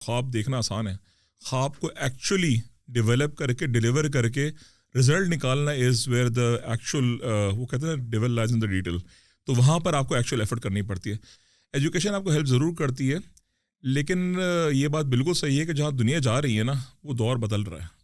خواب دیکھنا آسان ہے, خواب کو ایکچولی ڈیولپ کر کے ڈیلیور کر کے رزلٹ نکالنا از ویئر دا ایکچوئل وہ کہتے ہیں ڈیول لائز ان دا ڈیٹیل. تو وہاں پر آپ کو ایکچوئل ایفرٹ کرنی پڑتی ہے. ایجوکیشن آپ کو ہیلپ ضرور کرتی ہے, لیکن یہ بات بالکل صحیح ہے کہ جہاں دنیا جا رہی ہے نا, وہ دور بدل رہا ہے.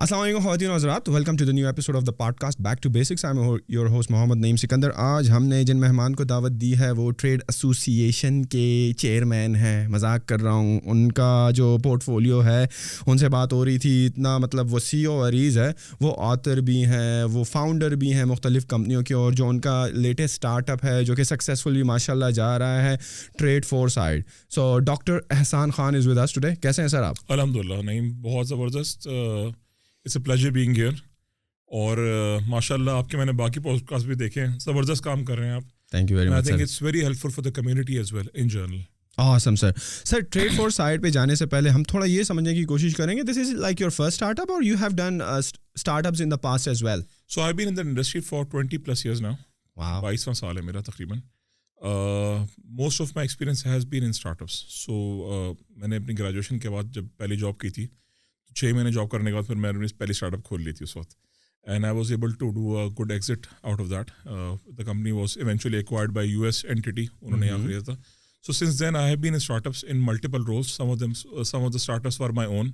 السلام علیکم خواتین و حضرات, welcome to the new episode of the podcast back to basics. I am your host Muhammad Naeem Sikandar. آج ہم نے جن مہمان کو دعوت دی ہے وہ ٹریڈ ایسوسی ایشن کے چیئرمین ہیں. مذاق کر رہا ہوں, ان کا جو پورٹ فولیو ہے ان سے بات ہو رہی تھی, اتنا مطلب وسیع و عریض ہے. وہ آتھر بھی ہیں, وہ فاؤنڈر بھی ہیں مختلف کمپنیوں کے, اور جو ان کا لیٹسٹ اسٹارٹ اپ ہے جو کہ سکسیزفلی ماشاء اللہ جا رہا ہے, trade for side. So doctor Ehsan Khan is with us today. کیسے ہیں سر آپ؟ الحمدللہ نعیم, بہت زبردست. It's a pleasure being here. اور ماشاء اللہ آپ کے میں نے باقی پوڈ کاسٹ بھی دیکھے ہیں, زبردست کام کر رہے ہیں آپ. Thank you very much. I think it's very helpful for the community as well in general. Awesome sir. Sir trade for side پہ جانے سے پہلے ہم تھوڑا یہ سمجھنے کی کوشش کریں گے, this is like your first startup اور you have done startups in the past as well? So I been in the industry for 20+ years now. 22واں سال ہے میرا تقریباً. Most of my experience has been in startups. سو میں نے اپنی گریجویشن کے بعد جب پہلی جاب کی تھی, 6 مہینے جاب کرنے کے بعد پھر میں نے پہلی اسٹارٹ اپ کھول لی تھی اس وقت. And I was able to do a good exit out of that. The company was eventually acquired by US entity, انہوں نے یہاں خریدا تھا. So since then I have been in startups in multiple roles. Some of the startups were my own.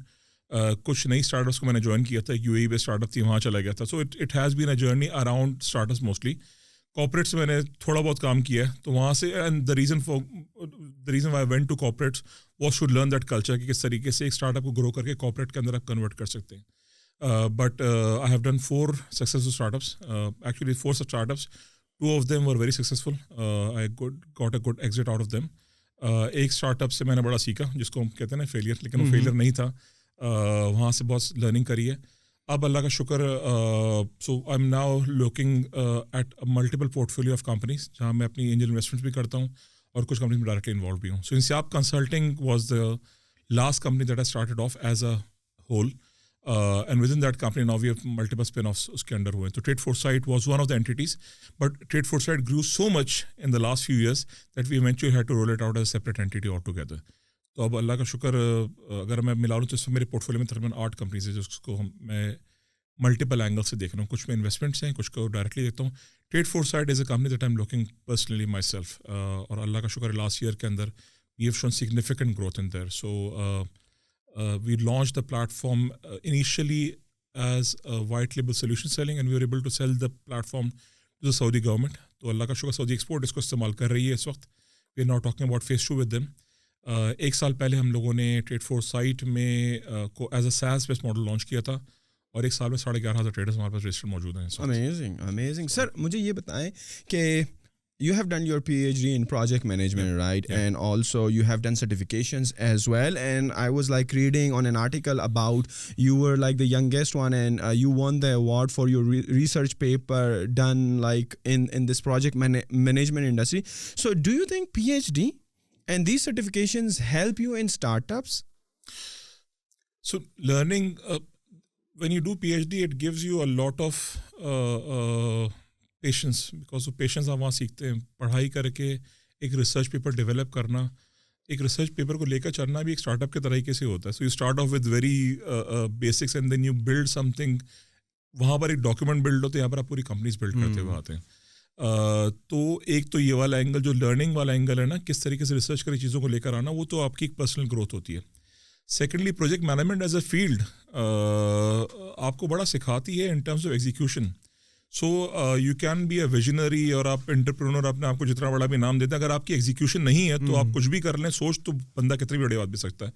کچھ نئی start ups کو میں نے جوائن کیا تھا, UAE پہ اسٹارٹ اپ تھی, وہاں چلا گیا تھا. So it has been a journey around start ups mostly. Corporates میں نے تھوڑا بہت کام کیا ہے, تو وہاں سے and the reason why I went to corporates was to learn that culture, کہ کس طریقے سے ایک اسٹارٹ اپ کو گرو کر کے کارپوریٹ کے اندر آپ کنورٹ کر سکتے ہیں. But I have done 4 successful startups, actually 4 startups. 2 of them were very successful. I got a good exit out of them. ایک اسٹارٹ اپ سے میں نے بڑا سیکھا, جس کو ہم کہتے ہیں نا فیلئر, لیکن وہ فیلئر نہیں تھا. وہاں سے بہت لرننگ کری ہے. اب اللہ کا شکر, so I am now looking at multiple portfolio of companies, جہاں میں اپنی اینجل انویسٹمنٹ بھی کرتا ہوں اور کچھ کمپنیز میں ڈائریکٹلی انوالو بھی ہوں. So Insyab consulting was the last company that I started off as a whole, and within that company now we have multiple spin offs اس کے انڈر ہوئے. تو trade foresight was one of the entities, but trade foresight grew so much in the last few years that we eventually had to roll it out as a separate entity altogether. تو اب اللہ کا شکر, اگر میں ملا لوں تو اس میں میرے پورٹ فولیو میں تقریباً 8 کمپنیز ہیں جس کو میں ملٹیپل اینگل سے دیکھ رہا ہوں. کچھ میں انویسٹمنٹس ہیں, کچھ کو ڈائریکٹلی دیکھتا ہوں. Trade foresight is a company that I am looking personally myself, اور اللہ کا شکر لاسٹ ایئر کے اندر we have shown significant growth in there. So we launch the platform initially as a white label solution selling, and we were able to sell the platform to the Saudi government. تو اللہ کا شکر سعودی export اس کو استعمال کر رہی ہے اس وقت. we are now talking about phase 2 with them. 1 سال پہلے ہم لوگوں نے ٹریڈ فور سائٹ میں کو as a SaaS base model launch کیا تھا, اور 1 سال میں 11,500 ٹریڈرز ہمارے پاس رجسٹر موجود ہیں. امیزنگ. سر مجھے یہ بتائیں کہ you have done your PhD in project management, right? Yeah. And also you have done certifications as well. And I was like reading on an article about you were like the youngest one, and you won the award for your research paper done like in this project management industry. So do you think PhD and these certifications help you in startups? So learning, when you do PhD, it gives you a lot of patience, because وہ patience آپ وہاں سیکھتے ہیں. پڑھائی کر کے ایک research paper develop کرنا, ایک ریسرچ پیپر کو لے کر چلنا بھی ایک اسٹارٹ اپ کے طریقے سے ہوتا ہے. So you start off with very basics and then you build something. وہاں پر ایک ڈاکیومنٹ بلڈ ہوتے ہیں, یہاں پر آپ پوری کمپنیز بلڈ کرتے ہوئے آتے ہیں. تو ایک تو یہ والا اینگل جو لرننگ والا اینگل ہے نا, کس طریقے سے ریسرچ کری چیزوں کو لے کر آنا, وہ تو آپ کی ایک پرسنل گروتھ ہوتی ہے. Secondly project management as a field آپ کو بڑا سکھاتی ہے in terms of execution. So you can be a visionary, اور آپ انٹرپرینور اپنے آپ کو جتنا بڑا بھی نام دیتے ہیں, اگر آپ کی ایگزیکیوشن نہیں ہے تو آپ کچھ بھی کر لیں, سوچ تو بندہ کتنی بڑی بات بھی سکتا ہے.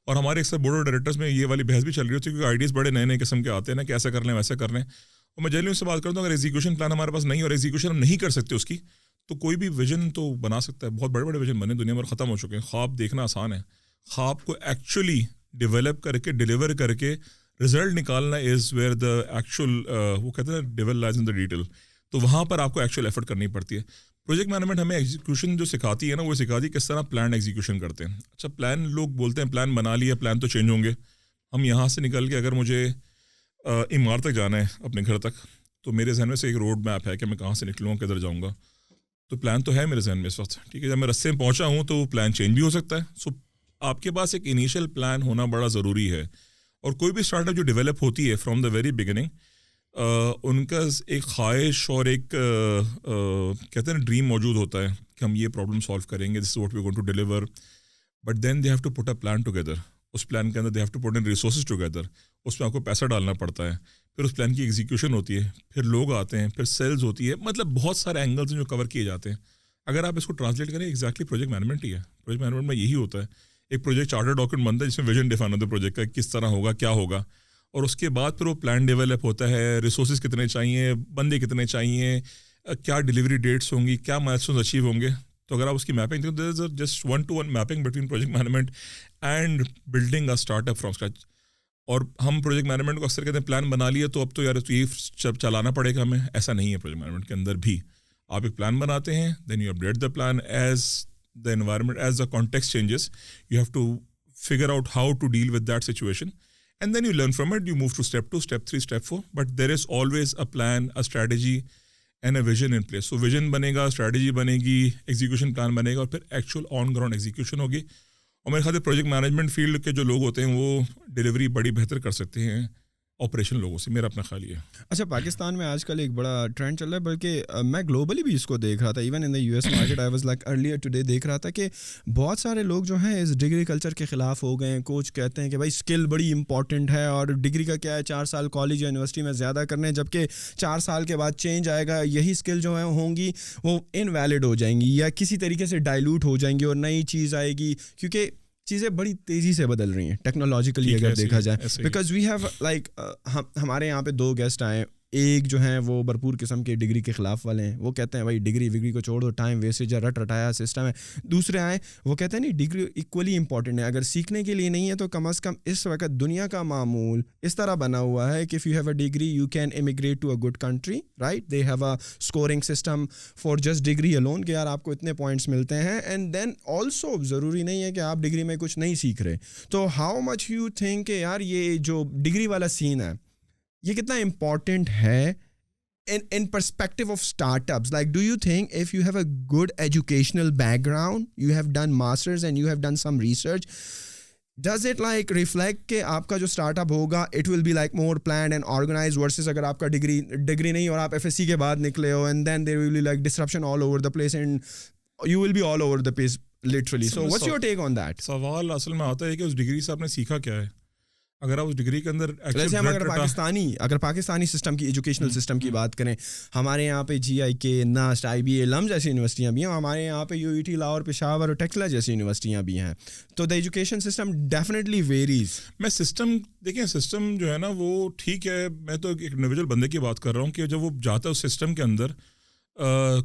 اور ہمارے اکثر بورڈ آف ڈائریکٹرس میں یہ والی بحث بھی چل رہی ہوتی ہے, کیونکہ آئیڈیاز بڑے نئے نئے قسم کے آتے ہیں نا, کہ ایسا کر لیں ویسا کر لیں. اور میں جنرلی اس سے بات کرتا ہوں, اگر ایگزیکیوشن پلان ہمارے پاس نہیں اور ایگزیکیوشن ہم نہیں کر سکتے اس کی, تو کوئی بھی ویژن تو بنا سکتا ہے. بہت بڑے بڑے ویژن بنے دنیا میں ختم ہو چکے ہیں. خواب دیکھنا آسان ہے, خواب کو ایکچولی ڈیولپ کر کے ڈیلیور کر کے رزلٹ نکالنا از ویئر دا ایکچوئل وہ کہتے ہیں ڈیول لائز ان دا ڈیٹیل. تو وہاں پر آپ کو ایکچوئل ایفرٹ کرنی پڑتی ہے. پروجیکٹ مینجمنٹ ہمیں ایگزیکیوشن جو سکھاتی ہے نا, وہ سکھاتی ہے کس طرح پلان ایگزیکیوشن کرتے ہیں. اچھا پلان لوگ بولتے ہیں پلان بنا لیا, پلان تو چینج ہوں گے. ہم یہاں سے نکل کے اگر مجھے امار تک جانا ہے اپنے گھر تک, تو میرے ذہن میں سے ایک روڈ میپ ہے کہ میں کہاں سے نکلوں, کدھر جاؤں گا. تو پلان تو ہے میرے ذہن میں اس وقت, ٹھیک ہے. جب میں رستے میں پہنچا ہوں تو وہ پلان چینج بھی ہو سکتا ہے. سو آپ کے پاس ایک انیشیل پلان ہونا بڑا ضروری ہے. اور کوئی بھی اسٹارٹ اپ جو ڈیولپ ہوتی ہے فرام دا ویری بگننگ, ان کا ایک خواہش اور ایک کہتے ہیں نا ڈریم موجود ہوتا ہے کہ ہم یہ پرابلم سالو کریں گے, this is what we going to deliver. But then they have to put a plan together. اس پلان کے اندر they have to put in resources together. اس میں آپ کو پیسہ ڈالنا پڑتا ہے, پھر اس پلان کی ایگزیکیوشن ہوتی ہے, پھر لوگ آتے ہیں, پھر سیلز ہوتی ہے. مطلب بہت سارے اینگلز ہیں جو کور کیے جاتے ہیں. اگر آپ اس کو ٹرانسلیٹ کریں, ایگزیکٹلی پروجیکٹ مینجمنٹ ہی ہے. پروجیکٹ مینجمنٹ میں یہی ہوتا ہے, ایک پروجیکٹ چارٹر ڈاکومنٹ بنتا ہے جس میں ویژن ڈیفائن ہوتا ہے پروجیکٹ کا, کس طرح ہوگا, کیا ہوگا, اور اس کے بعد پھر وہ پلان ڈیولپ ہوتا ہے, ریسورسز کتنے چاہیے, بندے کتنے چاہیے, کیا ڈیلیوری ڈیٹس ہوں گی, کیا مائلسٹونز اچیو ہوں گے. تو اگر آپ اس کی mapping there is just 1-to-1 mapping between project management and building a start up from scratch. اور ہم پروجیکٹ مینجمنٹ کو اکثر کہتے ہیں پلان بنا لیا تو اب تو یار یہ چلانا پڑے گا ہمیں. ایسا نہیں ہے. پروجیکٹ مینجمنٹ کے اندر بھی آپ ایک پلان بناتے ہیں, then you update the plan as the environment, as the context changes. You have to figure out how to deal with that situation, and then you learn from it. You move to step 2, step 3, step 4, but there is always a plan, a strategy and a vision in place. So vision بنے گا, strategy بنے گی, execution plan بنے گا, اور پھر actual on ground execution ہوگی. اور میرے خیال سے پروجیکٹ مینجمنٹ فیلڈ کے جو لوگ ہوتے ہیں وہ ڈیلیوری بڑی بہتر کر سکتے ہیں آپریشن لوگوں سے. میرا اپنا خیال یہ ہے. اچھا, پاکستان میں آج کل ایک بڑا ٹرینڈ چل رہا ہے, بلکہ میں گلوبلی بھی اس کو دیکھ رہا تھا. Even in the US market I was like earlier today دیکھ رہا تھا کہ بہت سارے لوگ جو ہیں اس ڈگری کلچر کے خلاف ہو گئے ہیں. کوچ کہتے ہیں کہ بھائی اسکل بڑی امپورٹنٹ ہے, اور ڈگری کا کیا ہے 4 سال کالج یا یونیورسٹی میں زیادہ کرنے, جبکہ 4 سال کے بعد چینج آئے گا, یہی اسکل جو ہیں ہوں گی وہ انویلڈ ہو جائیں گی یا کسی طریقے سے ڈائلوٹ ہو جائیں گی اور نئی چیز آئے گی, کیونکہ چیزیں بڑی تیزی سے بدل رہی ہیں ٹیکنالوجیکلی اگر دیکھا جائے. بیکاز وی ہیو لائک ہمارے یہاں پہ 2 گیسٹ آئے, ایک جو ہیں وہ بھرپور قسم کے ڈگری کے خلاف والے ہیں, وہ کہتے ہیں بھائی ڈگری کو چھوڑ دو, ٹائم ویسٹیج ہے, رٹ رٹایا سسٹم ہے. دوسرے آئے وہ کہتے ہیں نہیں, ڈگری ایکولی امپورٹنٹ ہے, اگر سیکھنے کے لیے نہیں ہے تو کم از کم اس وقت دنیا کا معمول اس طرح بنا ہوا ہے کہ if you have a degree you can immigrate to a good country, right? They have a scoring system for just degree alone کہ یار آپ کو اتنے پوائنٹس ملتے ہیں. اینڈ دین آلسو ضروری نہیں ہے کہ آپ ڈگری میں کچھ نہیں سیکھ رہے. تو ہاؤ مچ یو تھنک کہ یار یہ جو ڈگری والا سین ہے یہ کتنا امپورٹنٹ ہے in perspective of startups? Like, do you think if you have a good educational background, you have done masters and you have done some research, does it like reflect کہ آپ کا جو start up ہوگا it will be like more planned and organized versus اگر آپ کا degree نہیں اور آپ FSC کے بعد نکلے ہو, and then there will be like disruption all over the place and you will be all over the place literally. So what's your take on that? سوال اصل میں آتا ہے کہ اس ڈگری سے آپ نے سیکھا کیا ہے. اگر آپ اس ڈگری کے اندر جیسے ہم اگر پاکستانی سسٹم کی ایجوکیشنل سسٹم کی بات کریں, ہمارے یہاں پہ GIK, NAST, IBA, LUM جیسی یونیورسٹیاں بھی ہیں, ہمارے یہاں پہ UET, لاہور, پشاور اور ٹیکسلا جیسی یونیورسٹیاں بھی ہیں. تو the education system definitely varies. میں سسٹم دیکھیں, سسٹم جو ہے نا وہ ٹھیک ہے, میں تو ایک انڈیویجول بندے کی بات کر رہا ہوں کہ جب وہ جاتا ہے اس سسٹم کے اندر,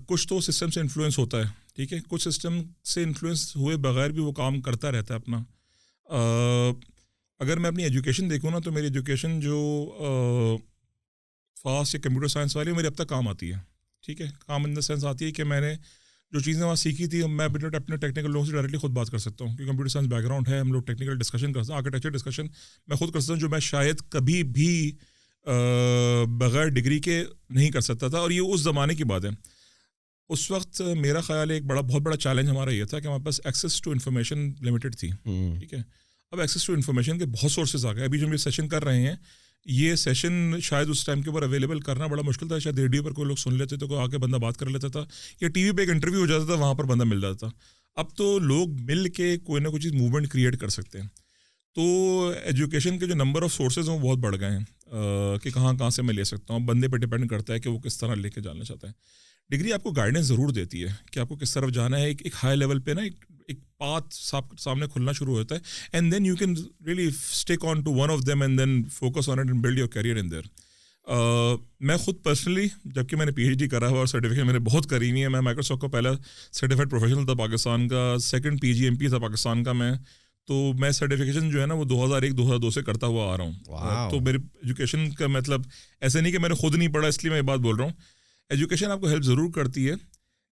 کچھ تو سسٹم سے انفلوئنس ہوتا ہے, ٹھیک ہے, کچھ سسٹم سے انفلوئنس ہوئے بغیر بھی وہ کام کرتا رہتا ہے اپنا. اگر میں اپنی ایجوکیشن دیکھوں نا تو میری ایجوکیشن جو فاسٹ یا کمپیوٹر سائنس والی میری اب تک کام آتی ہے, ٹھیک ہے. کام ان دا سینس آتی ہے کہ میں نے جو چیزیں وہاں سیکھی تھی میں اپنے ٹیکنیکل لوگوں سے ڈائریکٹلی خود بات کر سکتا ہوں, کیونکہ کمپیوٹر سائنس بیک گراؤنڈ ہے, ہم لوگ ٹیکنیکل ڈسکشن کر سکتے ہیں, آرکیٹیکچر ڈسکشن میں خود کر سکتا ہوں, جو میں شاید کبھی بھی بغیر ڈگری کے نہیں کر سکتا تھا. اور یہ اس زمانے کی بات ہے. اس وقت میرا خیال ہے ایک بہت بڑا چیلنج ہمارا یہ تھا کہ ہمارے پاس ایکسیس ٹو انفارمیشن لمیٹڈ تھی, ٹھیک ہے. اب ایکسیس ٹو انفارمیشن کے بہت سورسز آ گئے. ابھی جو ہم یہ سیشن کر رہے ہیں, یہ سیشن شاید اس ٹائم کے اوپر اویلیبل کرنا بڑا مشکل تھا. شاید ریڈیو پر کوئی لوگ سن لیتے تو کوئی آ کے بندہ بات کر لیتا تھا, یا ٹی وی پہ ایک انٹرویو ہو جاتا تھا, وہاں پر بندہ مل جاتا تھا. اب تو لوگ مل کے کوئی نہ کوئی چیز موومنٹ کریٹ کر سکتے ہیں. تو ایجوکیشن کے جو نمبر آف سورسز ہیں وہ بہت بڑھ گئے ہیں کہ کہاں سے میں لے سکتا ہوں. بندے پہ ڈپینڈ کرتا ہے کہ وہ کس طرح لے کے جانا چاہتا ہے. ڈگری آپ کو گائیڈنس ضرور دیتی ہے کہ آپ کو کس طرف جانا ہے. ایک ہائی لیول پہ نا ایک پاتھ سامنے کھلنا شروع ہوتا ہے, and then you can really stick on to one of them and then focus on it and build your career in there. میں خود پرسنلی, جبکہ میں نے PhD کرا ہوا اور سرٹیفکیٹ میں نے بہت کری ہوئی ہے, میں مائیکروسافٹ کا پہلا سرٹیفائڈ پروفیشنل تھا پاکستان کا, سیکنڈ PGMP تھا پاکستان کا میں. تو میں سرٹیفکیشن جو ہے نا وہ 2001-2002 سے کرتا ہوا آ رہا ہوں. تو میری ایجوکیشن کا مطلب ایسے نہیں کہ میں نے خود نہیں پڑھا اس لیے میں یہ بات بول رہا ہوں. ایجوکیشن آپ کو ہیلپ ضرور کرتی ہے,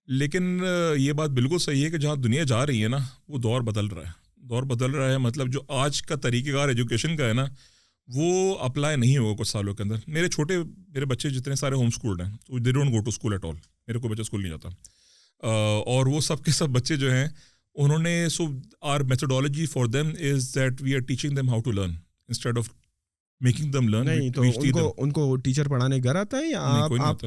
لیکن یہ بات بالکل صحیح ہے کہ جہاں دنیا جا رہی ہے نا وہ دور بدل رہا ہے. مطلب جو آج کا طریقہ کار ایجوکیشن کا ہے نا وہ اپلائی نہیں ہوگا کچھ سالوں کے اندر. میرے بچے جتنے سارے ہوم اسکولڈ ہیں, they don't go to school at all. میرے کوئی بچہ اسکول نہیں جاتا, اور وہ سب کے سب بچے جو ہیں انہوں نے so our methodology for them is that we are teaching them how to learn instead of making them learn. نہیں تو ان کو ٹیچر پڑھانے گھر آتا ہے یا آپ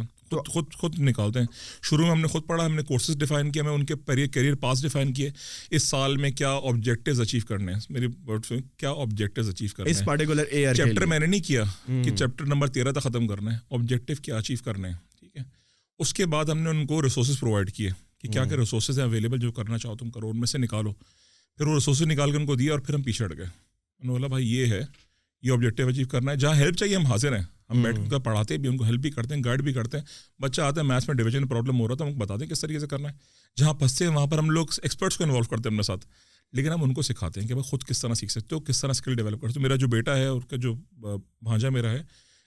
خود نکالتے ہیں؟ شروع میں ہم نے خود پڑھا, ہم نے کورسز ڈیفائن کیا, میں ان کے کیریئر پاس ڈیفائن کیے, اس سال میں کیا آبجیکٹیوز اچیو کرنے ہیں, میری ورڈ میں کیا آبجیکٹیوز اچیو کرنے ہیں اس پارٹیکولر ایئر. چیپٹر میں نے نہیں کیا کہ چیپٹر نمبر 13 تک ختم کرنا ہے, آبجیکٹیو کیا اچیو کرنے ہیں. ٹھیک ہے, اس کے بعد ہم نے ان کو ریسورسز پرووائڈ کیے کہ کیا کیا ریسورسز ہیں اویلیبل, جو کرنا چاہو تم کرو, ان میں سے نکالو. پھر وہ ریسورسز نکال کے ان کو دیا اور پھر ہم پیچھے ہٹ گئے. انہوں نے بولا بھائی یہ ہے, یہ آبجیکٹیو اچیو کرنا ہے, جہاں ہیلپ چاہیے ہم حاضر ہیں, ہم بیٹھ کر پڑھاتے بھی, ان کو ہیلپ بھی کرتے ہیں, گائڈ بھی کرتے ہیں. بچہ آتا ہے میتھس میں ڈویژن پرابلم ہو رہا تھا, ہم بتا دیں کس طریقے سے کرنا ہے. جہاں پھنستے ہیں وہاں پر ہم لوگ ایکسپرٹس کو انوالو کرتے ہیں اپنے ساتھ, لیکن ہم ان کو سکھاتے ہیں کہ بھائی خود کس طرح سیکھ سکتے ہو, کس طرح اسکل ڈیولپ کرتے ہو. میرا جو بیٹا ہے اور کا جو بھانجا میرا ہے,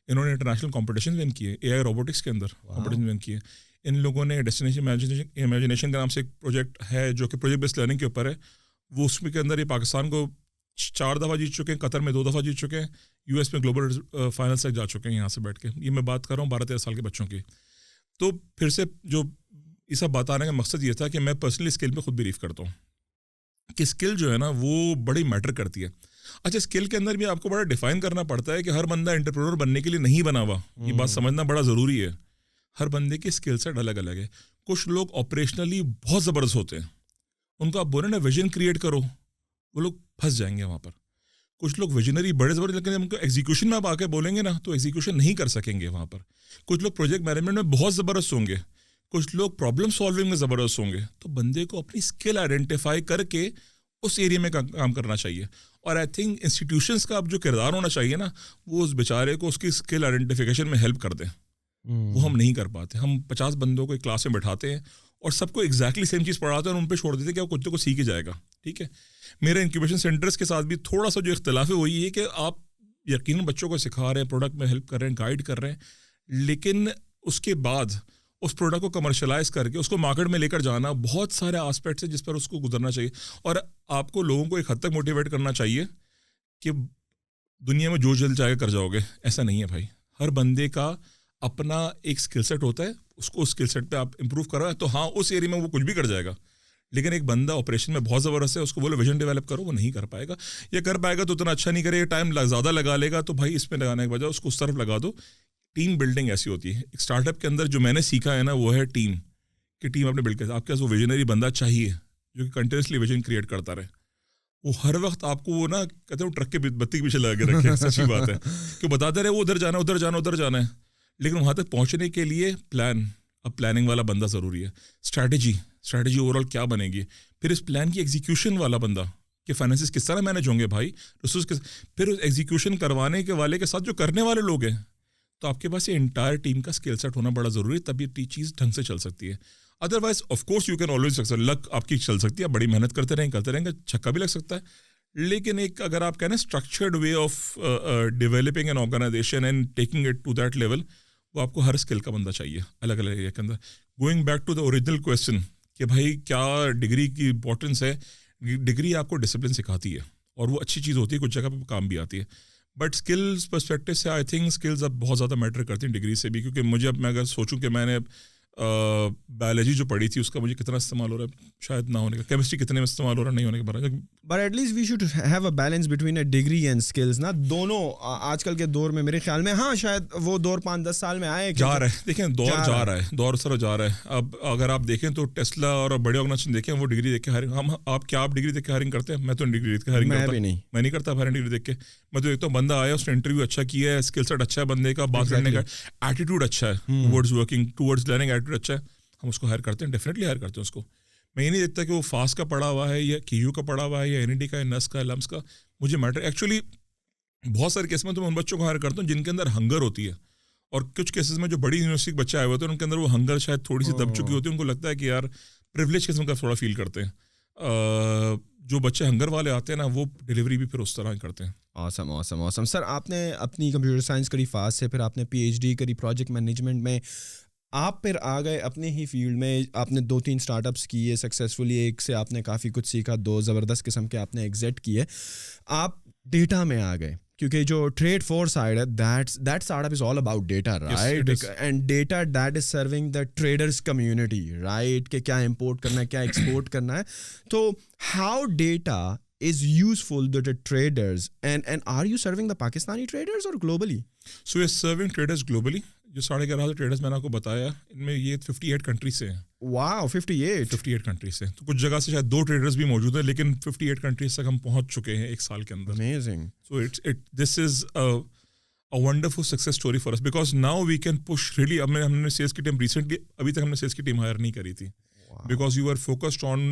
انہوں نے انٹرنیشنل کمپٹیشن ون کیے, اے آئی روبوٹکس کے اندر کمپٹیشن ون کیے. ان لوگوں نے ڈیسٹینیشن امیجنیشن کے نام سے ایک پروجیکٹ ہے جو کہ پروجیکٹ بیسڈ لرننگ کے اوپر ہے, وہ اس میں کے اندر یہ پاکستان کو 4 دفعہ جیت چکے ہیں, قطر میں 2 دفعہ جیت چکے ہیں, یو ایس میں گلوبل فائنلس تک جا چکے ہیں یہاں سے بیٹھ کے. یہ میں بات کر رہا ہوں 12-13 سال کے بچوں کی. تو پھر سے جو یہ سب بات آنے کا مقصد یہ تھا کہ میں پرسنلی اسکل پہ خود بلیو کرتا ہوں کہ اسکل جو ہے نا وہ بڑی میٹر کرتی ہے. اچھا, اسکل کے اندر بھی آپ کو بڑا ڈیفائن کرنا پڑتا ہے کہ ہر بندہ انٹرپرینور بننے کے لیے نہیں بنا ہوا, یہ بات سمجھنا بڑا ضروری ہے. ہر بندے کی اسکل سیٹ الگ الگ ہے. کچھ لوگ آپریشنلی بہت زبردست ہوتے ہیں, ان کو آپ بولیں نا ویژن کریٹ کرو, وہ لوگ پھنس جائیں گے وہاں پر. کچھ لوگ ویژنری بڑے زبردست, لیکن ہم کو ایگزیکیوشن میں آپ آ کے بولیں گے نا تو ایگزیکیوشن نہیں کر سکیں گے وہاں پر. کچھ لوگ پروجیکٹ مینجمنٹ میں بہت زبردست ہوں گے, کچھ لوگ پرابلم سالونگ میں زبردست ہوں گے. تو بندے کو اپنی اسکل آئیڈینٹیفائی کر کے اس ایریا میں کام کرنا چاہیے. اور آئی تھنک انسٹیٹیوشنس کا اب جو کردار ہونا چاہیے نا, وہ اس بیچارے کو اس کی اسکل آئیڈینٹیفیکیشن میں ہیلپ کر دیں. وہ ہم نہیں کر پاتے. ہم 50 بندوں کو ایک کلاس میں بٹھاتے ہیں اور سب کو ایگزیکٹلی سیم چیز پڑھاتے ہیں اور ان پہ چھوڑ دیتے ہیں کہ وہ کچھ کو سیکھ جائے گا. ٹھیک ہے, میرے انکیوبیشن سینٹرز کے ساتھ بھی تھوڑا سا جو اختلاف ہے وہ یہ ہے کہ آپ یقیناً بچوں کو سکھا رہے ہیں, پروڈکٹ میں ہیلپ کر رہے ہیں, گائڈ کر رہے ہیں, لیکن اس کے بعد اس پروڈکٹ کو کمرشلائز کر کے اس کو مارکیٹ میں لے کر جانا بہت سارے آسپیکٹس ہیں جس پر اس کو گزرنا چاہیے. اور آپ کو لوگوں کو ایک حد تک موٹیویٹ کرنا چاہیے کہ دنیا میں جو جلد چاہے کر جاؤ گے, ایسا نہیں ہے بھائی. ہر بندے کا اپنا ایک اسکل سیٹ ہوتا ہے, اس کو اس اسکل سیٹ پہ آپ امپروو کر رہے ہیں تو ہاں اس ایریا میں وہ کچھ بھی کر جائے گا. لیکن ایک بندہ آپریشن میں بہت زبردست ہے, اس کو بولو ویژن ڈیولپ کرو, وہ نہیں کر پائے گا. یا کر پائے گا تو اتنا اچھا نہیں کرے گا, ٹائم زیادہ لگا لے گا. تو بھائی اس میں لگانے کے بجائے اس کو اس طرف لگا دو. ٹیم بلڈنگ ایسی ہوتی ہے ایک اسٹارٹ اپ کے اندر, جو میں نے سیکھا ہے نا وہ ہے ٹیم کہ ٹیم آپ نے بلڈ کر, آپ کے پاس وہ ویژنری بندہ چاہیے جو کہ کنٹینیوسلی ویژن کریٹ کرتا رہے. وہ ہر وقت آپ کو وہ نا کہتے ہیں وہ ٹرک کے بتی کے پیچھے لگا کے رکھے, سچی بات ہے کہ بتاتے رہے وہ ادھر جانا ادھر جانا ادھر جانا ہے, لیکن وہاں تک پہنچنے کے لیے پلاننگ والا بندہ ضروری ہے. اسٹریٹجی اوور آل کیا بنے گی, پھر اس پلان کی ایگزیکیوشن والا بندہ کہ فائنینسز کس طرح مینیج ہوں گے بھائی, ریسورس پھر اس ایگزیکیوشن کروانے کے والے کے ساتھ جو کرنے والے لوگ ہیں. تو آپ کے پاس یہ انٹائر ٹیم کا اسکل سیٹ ہونا بڑا ضروری ہے, تب یہ چیز ڈھنگ سے چل سکتی ہے. Otherwise of course you can always look آپ کی چل سکتی ہے, بڑی محنت کرتے رہیں گے, چھکا بھی لگ سکتا ہے, لیکن ایک اگر آپ کہنا structured way of developing an organisation and taking it to that level, وہ آپ کو ہر اسکل کا بندہ چاہیے الگ الگ ایریا کے اندر. Going back to the original question کہ بھائی کیا ڈگری کی امپورٹنس ہے, ڈگری آپ کو ڈسپلن سکھاتی ہے اور وہ اچھی چیز ہوتی ہے, کچھ جگہ پہ کام بھی آتی ہے. بٹ اسکلز پرسپیکٹو سے آئی تھنک اسکلز اب بہت زیادہ میٹر کرتی ہیں ڈگری سے بھی, کیونکہ مجھے اب میں اگر سوچوں کہ میں نے بایولوجی جو پڑھی تھی اس کا مجھے کتنا استعمال ہو رہا ہے, شاید نہ ہونے کا, کیمسٹری کتنے میں استعمال ہو رہا ہے نہیں ہونے کے بارے میں. But at least we should have a balance between a degree and skills نا, دونوں آج کل کے دور میں میرے خیال میں, ہاں شاید وہ دور 5-10 سال میں آئے جا رہا ہے. دیکھیں دور سر جا رہا ہے. اب اگر آپ دیکھیں تو ٹیسلا اور بڑے آرگنائزیشن دیکھیں وہ ڈگری دیکھ کے ہائرنگ, آپ ڈگری دیکھ کے ہائرنگ کرتے ہیں؟ میں تو ڈگری دیکھ کے ہائرنگ کرتا ہوں, میں نہیں کرتا ہائرنگ ڈگری دیکھ کے. میں تو دیکھتا ہوں بندہ آیا, اس نے انٹرویو اچھا کیا ہے, اسکل سیٹ اچھا ہے بندے کا, بات کرنے کا ایٹیٹیوڈ اچھا ہے, towards working towards learning attitude اچھا ہے, ہم اس کو ہائر کرتے ہیں, ڈیفینیٹلی ہائر کرتے ہیں اس کو. میں یہ نہیں دیکھتا کہ وہ فاسٹ کا پڑھا ہوا ہے یا کیو کا پڑھا ہوا ہے یا این ڈی کا یا نس کا لمس کا, مجھے میٹر ایکچولی بہت سارے کیس میں تو میں ان بچوں کو ہائر کرتا ہوں جن کے اندر ہنگر ہوتی ہے, اور کچھ کیسز میں جو بڑی یونیورسٹی کے بچے آئے ہوتے ہیں ان کے اندر وہ ہنگر شاید تھوڑی سی دب چکی ہوتی ہے, ان کو لگتا ہے کہ یار پریولیج قسم کا تھوڑا فیل کرتے ہیں. جو بچے ہنگر والے آتے ہیں نا وہ ڈلیوری بھی پھر اس طرح کرتے ہیں. awesome سر, آپ نے اپنی کمپیوٹر سائنس کری فاسٹ سے, پھر آپ نے پی ایچ ڈی کری پروجیکٹ مینجمنٹ میں, آپ پھر آ گئے اپنے ہی فیلڈ میں, آپ نے 2-3 اسٹارٹ اپس کیے سکسیزفلی, ایک سے آپ نے کافی کچھ سیکھا, 2 زبردست قسم کے آپ نے ایگزٹ کیے, آپ ڈیٹا میں آ گئے. کیونکہ جو ٹریڈ فور سائڈ ہے that startup is all about data, right? And data that is serving the traders community, right? کہ کیا امپورٹ کرنا ہے, کیا ایکسپورٹ کرنا ہے. تو how data is useful to the traders, and are you serving the Pakistani traders or globally? So we are serving traders globally. جو 11.5 traders میں نے آپ کو بتایا, ان میں یہ 58 کنٹریز سے ہیں. واو, 58 کنٹریز سے. تو کچھ جگہ سے شاید 2 ٹریڈرز بھی موجود ہیں, لیکن 58 کنٹریز تک ہم پہنچ چکے ہیں ایک سال کے اندر. Amazing. So this is a wonderful success story for us, because now we can push really. اب ہم نے سیلس کی ٹیم ریسنٹلی, ابھی تک ہم نے سیلس کی ٹیم ہائر نہیں کری تھی, because you are focused on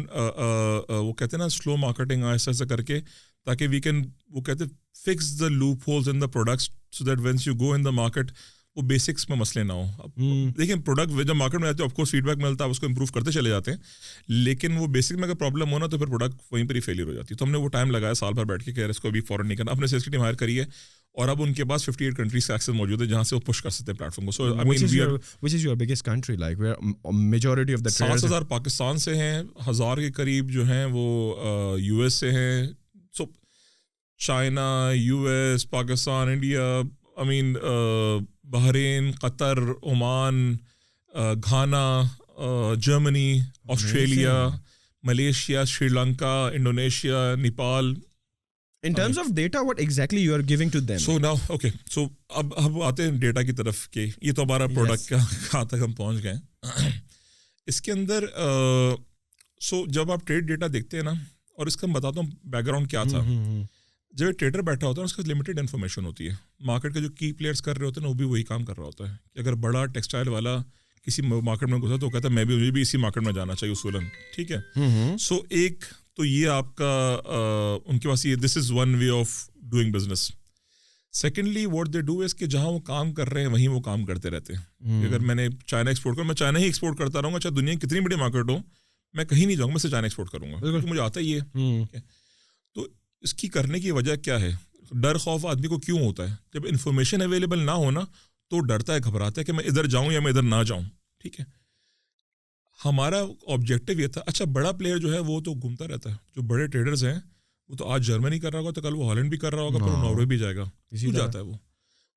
وہ کہتے ہیں نا سلو مارکیٹنگ, ایسا ایسا کر کے, تاکہ we can وہ کہتے ہیں fix the loopholes in the products so that once you go in the market وہ بیسکس میں مسئلے نہ ہوں. دیکھیں پروڈکٹ جب مارکیٹ میں آتے ہیں آف کورس فیڈ بیک ملتا ہے, اس کو امپروو کرتے چلے جاتے ہیں, لیکن وہ بیسک میں اگر پرابلم ہونا تو پھر پروڈکٹ وہیں پر ہی فیلئر ہو جاتی ہے. تو ہم نے وہ ٹائم لگایا سال بھر بیٹھ کے کہ اس کو ابھی فوراً نہیں کرنا. اپنے سیلس کی ٹیم ہائر کری ہے, اور اب ان کے پاس 58 کنٹریز کا ایکسس موجود ہے جہاں سے وہ پش کر سکتے ہیں پلیٹ فارم کو. سو which is your biggest country, like where majority of the traders 7,000 Pakistan سے ہیں, 1,000 کے قریب جو ہیں وہ یو ایس سے ہیں. So China, U S, Pakistan, India, Bahrain, Qatar, Oman, Ghana, Germany, Australia, Malaysia, Sri Lanka, Indonesia, Nepal. In terms of data, what exactly you are giving to them? So now, okay, so اب ہم آتے ہیں ڈیٹا کی طرف کہ یہ تو ہمارا پروڈکٹ کا کہاں تک ہم پہنچ گئے. اس کے اندر جب آپ ٹریڈ ڈیٹا دیکھتے ہیں نا, اور اس کا میں بتاتا ہوں بیک گراؤنڈ کیا تھا. جب ایک ٹریڈر بیٹھا ہوتا ہے اس کا لمیٹیڈ انفارمیشن ہوتی ہے. مارکیٹ کے جو کی پلیئرس کر رہے ہوتے ہیں وہ بھی وہی کام کر رہا ہوتا ہے. کہ اگر بڑا ٹیکسٹائل والا کسی مارکیٹ میں گھسا تو وہ کہتا ہے مجھے بھی اسی مارکیٹ میں جانا چاہیے اصولاً, ٹھیک ہے. سو ایک تو یہ آپ کا ان کے پاس یہ this is one way of doing business. Secondly what they do is کہ جہاں وہ کام کر رہے ہیں وہیں وہ کام کرتے رہتے ہیں. اگر میں نے چائنا ایکسپورٹ کروں, میں چائنا ہی ایکسپورٹ کرتا رہوں گا, چاہے دنیا کی کتنی بڑی مارکیٹ ہو, میں کہیں نہیں جاؤں گا, میں سے چائنا ایکسپورٹ کروں گا کیونکہ مجھے آتا ہی ہے. تو اس کی کرنے کی وجہ کیا ہے؟ ڈر خوف آدمی کو کیوں ہوتا ہے؟ جب انفارمیشن اویلیبل نہ ہونا تو ڈرتا ہے, گھبراتا ہے کہ میں ادھر جاؤں یا میں ادھر نہ جاؤں, ٹھیک ہے. ہمارا آبجیکٹیو یہ تھا, اچھا بڑا پلیئر جو ہے وہ تو گھومتا رہتا ہے, جو بڑے ٹریڈرز ہیں وہ تو آج جرمنی کر رہا ہوگا تو کل وہ ہالینڈ بھی کر رہا ہوگا, پھر وہ ناروے بھی جائے گا, کیوں جاتا ہے وہ؟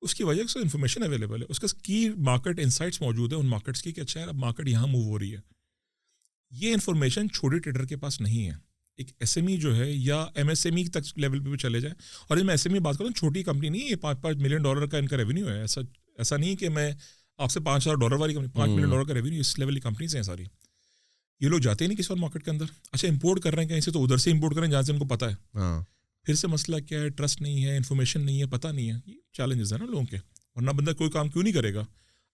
اس کی وجہ سے انفارمیشن اویلیبل ہے, اس کا کی مارکیٹ انسائٹس موجود ہیں ان مارکیٹس کی کہ اچھا یار اب مارکیٹ یہاں موو ہو رہی ہے. یہ انفارمیشن چھوٹے ٹریڈر کے پاس نہیں ہے. ایک ایس ایم ای جو ہے یا ایم ایس ایم ای تک لیول پہ بھی چلے جائیں, اور میں ایس ایم ای بات کروں چھوٹی کمپنی نہیں, یہ $5 ملین کا ان کا ریونیو ہے. ایسا نہیں کہ میں آپ سے $5,000 والی کمپنی, $5 ملین کا ریونیو, اس لیول کی کمپنیز ہیں ساری. یہ لوگ جاتے ہی نہیں کسی اور مارکیٹ کے اندر. اچھا امپورٹ کر رہے ہیں کہیں سے تو ادھر سے امپورٹ کریں جہاں سے ان کو پتہ ہے. پھر سے مسئلہ کیا ہے؟ ٹرسٹ نہیں ہے, انفارمیشن نہیں ہے, پتہ نہیں ہے. یہ چیلنجز ہیں نا لوگوں کے, ورنہ بندہ کوئی کام کیوں نہیں کرے گا.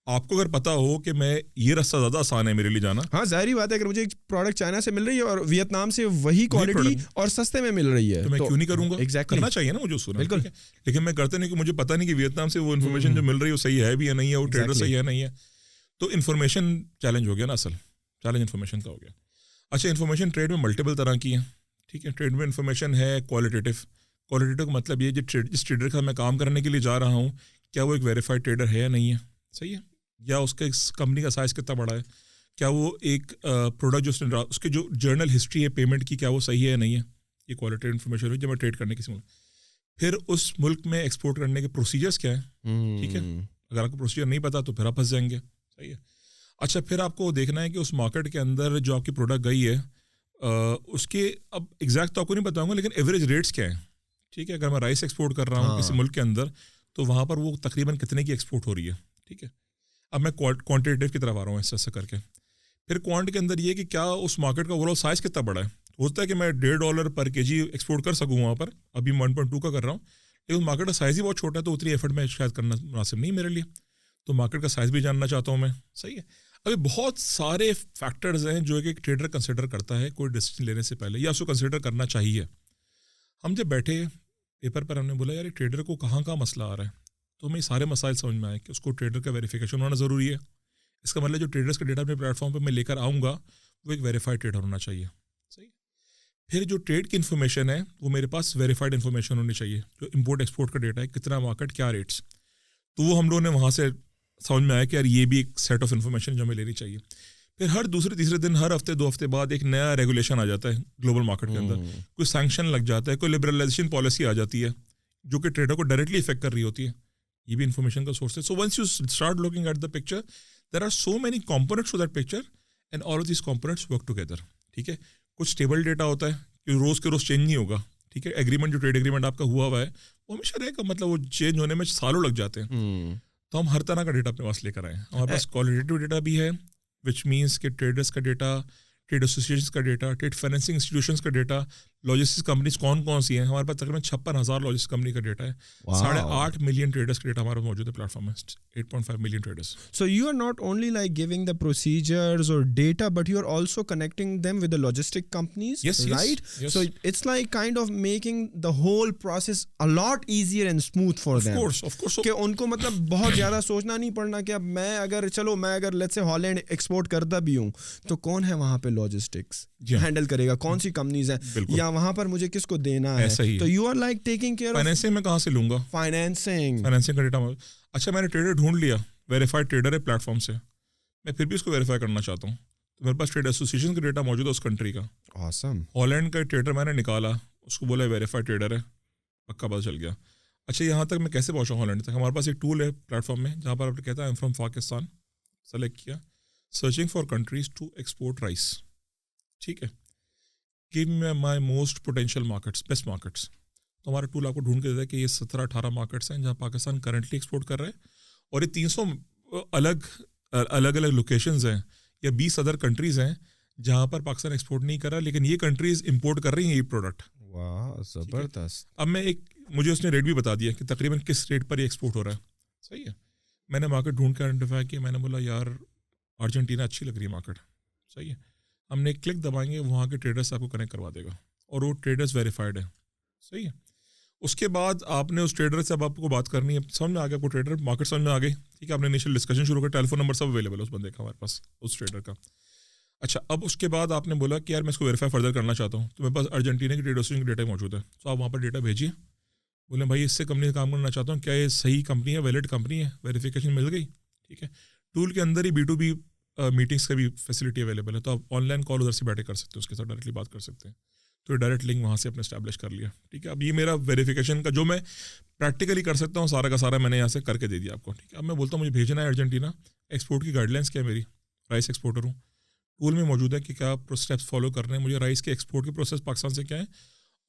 آپ کو اگر پتہ ہو کہ میں یہ راستہ زیادہ آسان ہے میرے لیے جانا, ہاں ظاہری بات ہے اگر مجھے ایک پروڈکٹ چائنا سے مل رہی ہے اور ویتنام سے وہی کوالٹی اور سستے میں مل رہی ہے تو میں کیوں نہیں کروں گا. کرنا چاہیے نا مجھے اصول, بالکل, لیکن میں کرتے نہیں کہ مجھے پتہ نہیں کہ ویتنام سے وہ انفارمیشن جو مل رہی ہے وہ صحیح ہے بھی یا نہیں ہے, وہ ٹریڈر صحیح ہے نہیں ہے. تو انفارمیشن چیلنج ہو گیا نا, اصل چیلنج انفارمیشن کا ہو گیا. اچھا انفارمیشن ٹریڈ میں ملٹیپل طرح کی ہیں, ٹھیک ہے. ٹریڈ میں انفارمیشن ہے کوالٹیٹیو کا مطلب یہ جس ٹریڈر کا میں کام کرنے کے لیے جا رہا ہوں کیا وہ ایک ویریفائڈ ٹریڈر ہے یا نہیں ہے, صحیح ہے, یا اس کا کمپنی کا سائز کتنا بڑا ہے, کیا وہ ایک پروڈکٹ جو اس کے جو جرنل ہسٹری ہے پیمنٹ کی کیا وہ صحیح ہے یا نہیں ہے. یہ کوالٹیٹیو انفارمیشن ہوئی جب میں ٹریڈ کرنے کسی ملک. پھر اس ملک میں ایکسپورٹ کرنے کے پروسیجرس کیا ہیں, ٹھیک ہے. اگر آپ کو پروسیجر نہیں پتا تو پھر آپ پھنس جائیں گے, صحیح ہے. اچھا پھر آپ کو دیکھنا ہے کہ اس مارکیٹ کے اندر جو آپ کی پروڈکٹ گئی ہے اس کے اب ایگزیکٹ تو آپ کو نہیں بتاؤں گا لیکن ایوریج ریٹس کیا ہیں, ٹھیک ہے. اگر میں رائس ایکسپورٹ کر رہا ہوں کسی ملک کے اندر تو وہاں پر وہ تقریباً کتنے کی ایکسپورٹ ہو رہی ہے, ٹھیک ہے. اب میں کوانٹیٹیو کی طرف آ رہا ہوں ایسا کر کے. پھر کوانٹ کے اندر یہ کہ کیا اس مارکیٹ کا اوور آل سائز کتنا بڑا ہے. ہوتا ہے کہ میں $1.5 پر kg ایکسپورٹ کر سکوں وہاں پر, ابھی 1.2 کا کر رہا ہوں, لیکن مارکیٹ کا سائز ہی بہت چھوٹا ہے تو اتنی ایفرٹ میں شاید کرنا مناسب نہیں میرے لیے. تو مارکیٹ کا سائز بھی جاننا چاہتا ہوں میں, صحیح ہے. ابھی بہت سارے فیکٹرز ہیں جو ایک ٹریڈر کنسیڈر کرتا ہے کوئی ڈیسیجن لینے سے پہلے, یا اس کو کنسیڈر کرنا چاہیے. ہم جب بیٹھے پیپر پر ہم نے بولا یار ٹریڈر کو کہاں کا مسئلہ آ رہا ہے, تو ہمیں سارے مسائل سمجھ میں آئے کہ اس کو ٹریڈر کا ویریفیکیشن ہونا ضروری ہے. اس کا مطلب جو ٹریڈرس کا ڈیٹا اپنے پلیٹ فارم پہ میں لے کر آؤں گا وہ ایک ویریفائڈ ٹریڈر ہونا چاہیے, صحیح. پھر جو ٹریڈ کی انفارمیشن ہے وہ میرے پاس ویریفائڈ انفارمیشن ہونی چاہیے, جو امپورٹ ایکسپورٹ کا ڈیٹا ہے, کتنا مارکیٹ, کیا ریٹس. تو وہ ہم لوگوں نے وہاں سے سمجھ میں آیا کہ یار یہ بھی ایک سیٹ آف انفارمیشن جو ہمیں لینی چاہیے. پھر ہر دوسرے تیسرے دن, ہر ہفتے 2 ہفتے بعد ایک نیا ریگولیشن آ جاتا ہے گلوبل مارکیٹ کے اندر, کوئی سینکشن لگ جاتا ہے, کوئی لبرلائزیشن پالیسی آ جاتی ہے. جو کہ ٹریڈر کو ڈائریکٹلی افیکٹ کر رہی ہوتی ہے. یہ بھی انفارمیشن کا سورس ہے. So once you start looking at the picture, there are so many components to that picture and all of these components work together. ٹھیک ہے, کچھ اسٹیبل ڈیٹا ہوتا ہے کہ روز کے روز چینج نہیں ہوگا. ٹھیک ہے, ایگریمنٹ جو ٹریڈ ایگریمنٹ آپ کا ہوا ہے وہ ہمیشہ رہے گا, مطلب وہ چینج ہونے میں سالوں لگ جاتے ہیں. تو ہم ہر طرح کا ڈیٹا اپنے پاس لے کر آئے ہیں. ہمارے پاس کوالٹیٹیو ڈیٹا بھی ہے, وچ مینس کہ ٹریڈرس کا ڈیٹا, ٹریڈ ایسوسیشنس کا ڈیٹا, ٹریڈ فائنینسنگ انسٹیٹیوشنس کا ڈیٹا, لاجسٹکس کمپنیز کون کون سی ہیں. ہمارے پاس تقریباً 56,000 لاجسٹکس کمپنی کا ڈیٹا ہے. 8.5 ملین ٹریڈرس کا ڈیٹا ہمارے موجود ہے پلیٹ فارم میں. 8.5 million traders. So you are not only like giving the procedures or data, but you are also connecting them with the logistic companies, yes, right? Yes. So it's like kind of making the whole process a lot easier and smooth for them. Of course. کہ ان کو مطلب بہت زیادہ سوچنا نہیں پڑنا کہ اب میں اگر لیٹس سے ہالینڈ ایکسپورٹ کرتا بھی ہوں تو کون ہے وہاں پہ لاجسٹکس ہینڈل کرے گا, کون سی کمپنیز ہیں, یا وہاں پر مجھے کس کو دینا ہے. تو you are like taking care. Financing میں کہاں سے لوں گا؟ فائنینسنگ کا ڈیٹا. اچھا, میں نے ٹریڈر ڈھونڈ لیا, ویریفائڈ ٹریڈر ہے پلیٹ فارم سے, میں پھر بھی اس کو ویریفائی کرنا چاہتا ہوں تو میرے پاس ٹریڈ ایسوسیشن کا ڈیٹا موجود ہے اس کنٹری کا. awesome. ہالینڈ کا ٹریڈر میں نے نکالا, اس کو بولا ویریفائڈ ٹریڈر ہے, پکا پتہ چل گیا. اچھا, یہاں تک میں کیسے پہنچا ہالینڈ تک؟ ہمارے پاس ایک ٹول ہے پلیٹ فارم میں جہاں پر آپ کہتا ہے I am from Pakistan, select کیا, searching for countries to export rice. ٹھیک ہے, give me my most potential markets, best markets. تو ہمارا ٹول آپ کو ڈھونڈ کے دیتا ہے کہ یہ 17-18 مارکیٹس ہیں جہاں پاکستان کرنٹلی ایکسپورٹ کر رہے ہیں, اور یہ 300 الگ لوکیشنز ہیں یا 20 ادر کنٹریز ہیں جہاں پر پاکستان ایکسپورٹ نہیں کر رہا, لیکن یہ کنٹریز امپورٹ کر رہی ہیں یہ پروڈکٹ. واہ, زبردست. اب مجھے اس نے ریٹ بھی بتا دیا کہ تقریباً کس ریٹ پر یہ ایکسپورٹ ہو رہا ہے. صحیح ہے, میں نے مارکیٹ ڈھونڈ کے آئیڈینٹیفائی کیا. میں نے بولا یار ارجنٹینا اچھی لگ رہی ہے مارکیٹ. صحیح ہے, ہم نے ایک کلک دبائیں گے, وہاں کے ٹریڈر سے آپ کو کنیکٹ کروا دے گا, اور وہ ٹریڈرز ویریفائڈ ہے. صحیح ہے, اس کے بعد آپ نے اس ٹریڈر سے اب آپ کو بات کرنی ہے, سمجھ میں آ گیا آپ کو ٹریڈر مارکیٹ سمجھ میں آ گئی. ٹھیک ہے, آپ نے انیشیل ڈسکشن شروع کر, ٹیلی فون نمبر سب اویلیبل ہے اس بندے کا ہمارے پاس, اس ٹریڈر کا. اچھا, اب اس کے بعد آپ نے بولا کہ یار میں اس کو ویریفائی فردر کرنا چاہتا ہوں, تو میرے پاس ارجنٹینا کی ٹریڈ ایسوسیشن کا ڈیٹا موجود ہے. تو آپ وہاں پر ڈیٹا بھیجیے, بولیں بھائی اس سے کمپنی سے کام کرنا چاہتا ہوں, کیا یہ صحیح کمپنی ہے, ویلڈ کمپنی ہے, ویریفیکیشن مل گئی. ٹھیک ہے, ٹول کے اندر ہی B2B میٹنگس کا بھی فیسلٹی اویلیبل ہے, تو آپ آن لائن کال ادھر سے بیٹھے کر سکتے ہیں, اس کے ساتھ ڈائریکٹلی بات کر سکتے ہیں. تو ڈائریکٹ لنک وہاں سے اپنے اسٹیبلش کر لیا. ٹھیک ہے, اب یہ میرا ویریفیکیشن کا جو میں پریکٹیکلی کر سکتا ہوں سارا کا سارا میں نے یہاں سے کر کے دے دیا آپ کو. ٹھیک ہے, اب میں بولتا ہوں مجھے بھیجنا ہے ارجنٹینا, ایکسپورٹ کی گائیڈ لائنس کیا ہے میری, رائس ایکسپورٹر ہوں, ٹول میں موجود ہے کہ کیا اسٹیپس فالو کرنے ہیں مجھے, رائس کے ایکسپورٹ کی پروسیس پاکستان سے کیا ہے,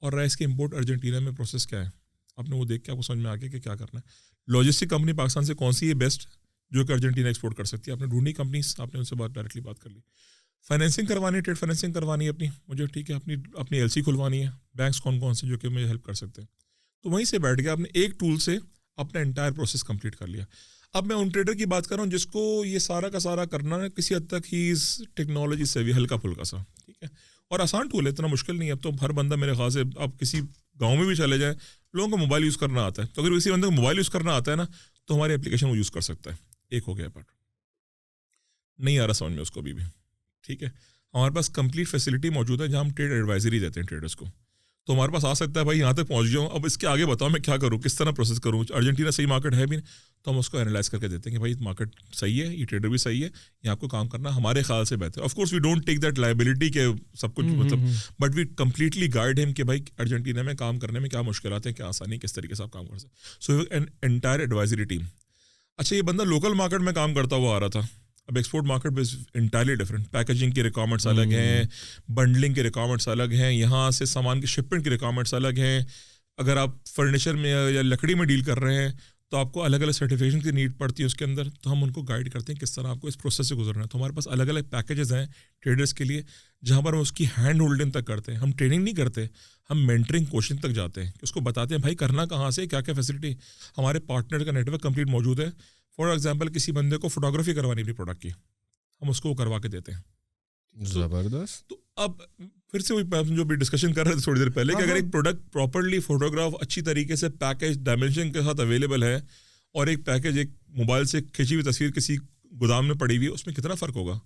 اور رائس کے امپورٹ ارجنٹینا میں پروسیس کیا ہے. آپ نے وہ دیکھ کے آپ کو سمجھ میں آ گیا کہ کیا کرنا ہے. لاجسٹک کمپنی پاکستان سے کون سی ہے بیسٹ جو کہ ارجنٹینا ایکسپورٹ کر سکتی ہے, آپ نے ڈھونڈی کمپنیز, آپ نے ان سے ڈائریکٹلی بات کر لی. فائنینسنگ کروانی ہے, ٹریڈ فائنینسنگ کروانی ہے اپنی مجھے. ٹھیک ہے, اپنی LC کھلوانی ہے, بینکس کون سے جو کہ مجھے ہیلپ کر سکتے ہیں. تو وہیں سے بیٹھ گیا, آپ نے ایک ٹول سے اپنا انٹائر پروسیس کمپلیٹ کر لیا. اب میں ان ٹریڈر کی بات کر رہا ہوں جس کو یہ سارا کا سارا کرنا ہے کسی حد تک ہی ٹیکنالوجی سے بھی ہلکا پھلکا سا. ٹھیک ہے, اور آسان ٹول ہے, اتنا مشکل نہیں ہے. اب تو ہر بندہ میرے خیال سے, آپ کسی گاؤں میں بھی چلے جائیں, لوگوں کو موبائل یوز کرنا آتا ہے. تو اگر کسی بندے کو موبائل یوز کرنا آتا ہے نا, تو ہماری اپلیکیشن وہ یوز کر سکتا ہے. ایک ہو گیا پارٹ, نہیں آ رہا سمجھ میں اس کو بھی. ٹھیک ہے, ہمارے پاس کمپلیٹ فیسلٹی موجود ہے جہاں ہم ٹریڈ ایڈوائزری دیتے ہیں ٹریڈرس کو. تو ہمارے پاس آ سکتا ہے بھائی یہاں تک پہنچ جاؤں, اب اس کے آگے بتاؤ میں کیا کروں, کس طرح پروسیس کروں. ارجنٹینا صحیح مارکیٹ ہے بھی نہیں, تو ہم اس کو انالائز کر کے دیتے ہیں کہ بھائی مارکیٹ صحیح ہے, یہ ٹریڈر بھی صحیح ہے, یہاں آپ کو کام کرنا ہمارے خیال سے بہتر. Of course we don't take that liability کہ سب کچھ مطلب, بٹ وی کمپلیٹلی گائڈ ہم کہ بھائی ارجنٹینا میں کام کرنے میں کیا مشکلات ہیں, کیا آسانی, کس طریقے سے آپ کام کر سکتے. سو این انٹائر ایڈوائزری ٹیم. اچھا, یہ بندہ لوکل مارکیٹ میں کام کرتا ہوا آ رہا تھا. اب ایکسپورٹ مارکیٹ میں انٹائرلی ڈفرینٹ, پیکیجنگ کی ریکوائرمنٹس الگ ہیں, بنڈلنگ کی ریکوائرمنٹس الگ ہیں, یہاں سے سامان کی شپمنٹ کی ریکوائرمنٹس الگ ہیں. اگر آپ فرنیچر میں یا لکڑی میں ڈیل کر رہے ہیں تو آپ کو الگ الگ سرٹیفکیشن کی نیڈ پڑتی ہے اس کے اندر. تو ہم ان کو گائڈ کرتے ہیں کس طرح آپ کو اس پروسیس سے گزرنا ہے. تو ہمارے پاس الگ الگ پیکیجز ہیں ٹریڈرس کے لیے جہاں پر ہم اس کی ہینڈ ہولڈنگ تک کرتے ہیں. ہم ٹریننگ نہیں کرتے, ہم مینٹرنگ کوچنگ تک جاتے ہیں, اس کو بتاتے ہیں بھائی کرنا کہاں سے, کیا کیا فیسلٹی. ہمارے پارٹنر کا نیٹ ورک کمپلیٹ موجود ہے. فار ایگزامپل کسی بندے کو فوٹوگرافی کروانی اپنی پروڈکٹ کی, ہم اس کو کروا کے دیتے ہیں. زبردست. تو اب پھر سے وہی جو بھی ڈسکشن کر رہے تھے تھوڑی دیر پہلے کہ اگر ایک پروڈکٹ پراپرلی فوٹوگراف اچھی طریقے سے پیکیج ڈائمینشن کے ساتھ اویلیبل ہے, اور ایک پیکیج ایک موبائل سے کھینچی ہوئی تصویر کسی گودام میں پڑی ہوئی ہے, اس میں کتنا فرق ہوگا.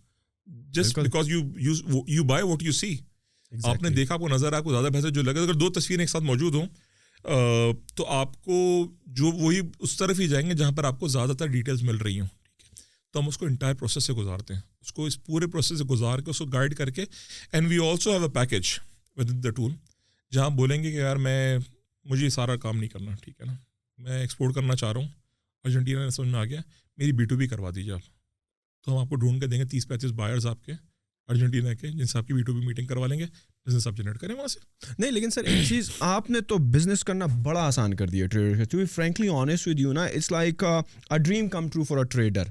Just because you buy what you see. آپ نے دیکھا, آپ کو نظر, آپ کو زیادہ بہتر جو لگے. اگر دو تصویریں ایک ساتھ موجود ہوں تو آپ کو جو وہی اس طرف ہی جائیں گے جہاں پر آپ کو زیادہ تر ڈیٹیلز مل رہی ہوں. تو ہم اس کو انٹائر پروسیس سے گزارتے ہیں, اس کو اس پورے پروسیس سے گزار کے اس کو گائڈ کر کے. And we also have a package with in the tool جہاں بولیں گے کہ یار میں مجھے یہ سارا کام نہیں کرنا, ٹھیک ہے نا, میں ایکسپورٹ کرنا چاہ رہا ہوں, ارجنٹینا نے سمجھ میں آ گیا میری B2B کروا دیجیے آپ, تو ہم آپ کو ڈھونڈ کے دیں گے 30-35 بائرز آپ کے ارجنٹینا کے, جن سے آپ کی B2B میٹنگ کروا لیں گے, بزنس آپ جنریٹ کریں وہاں سے. نہیں لیکن سر ایک چیز آپ نے تو بزنس کرنا بڑا آسان کر دیا trader, to be frankly honest with you نا, it's like a dream come true for a trader,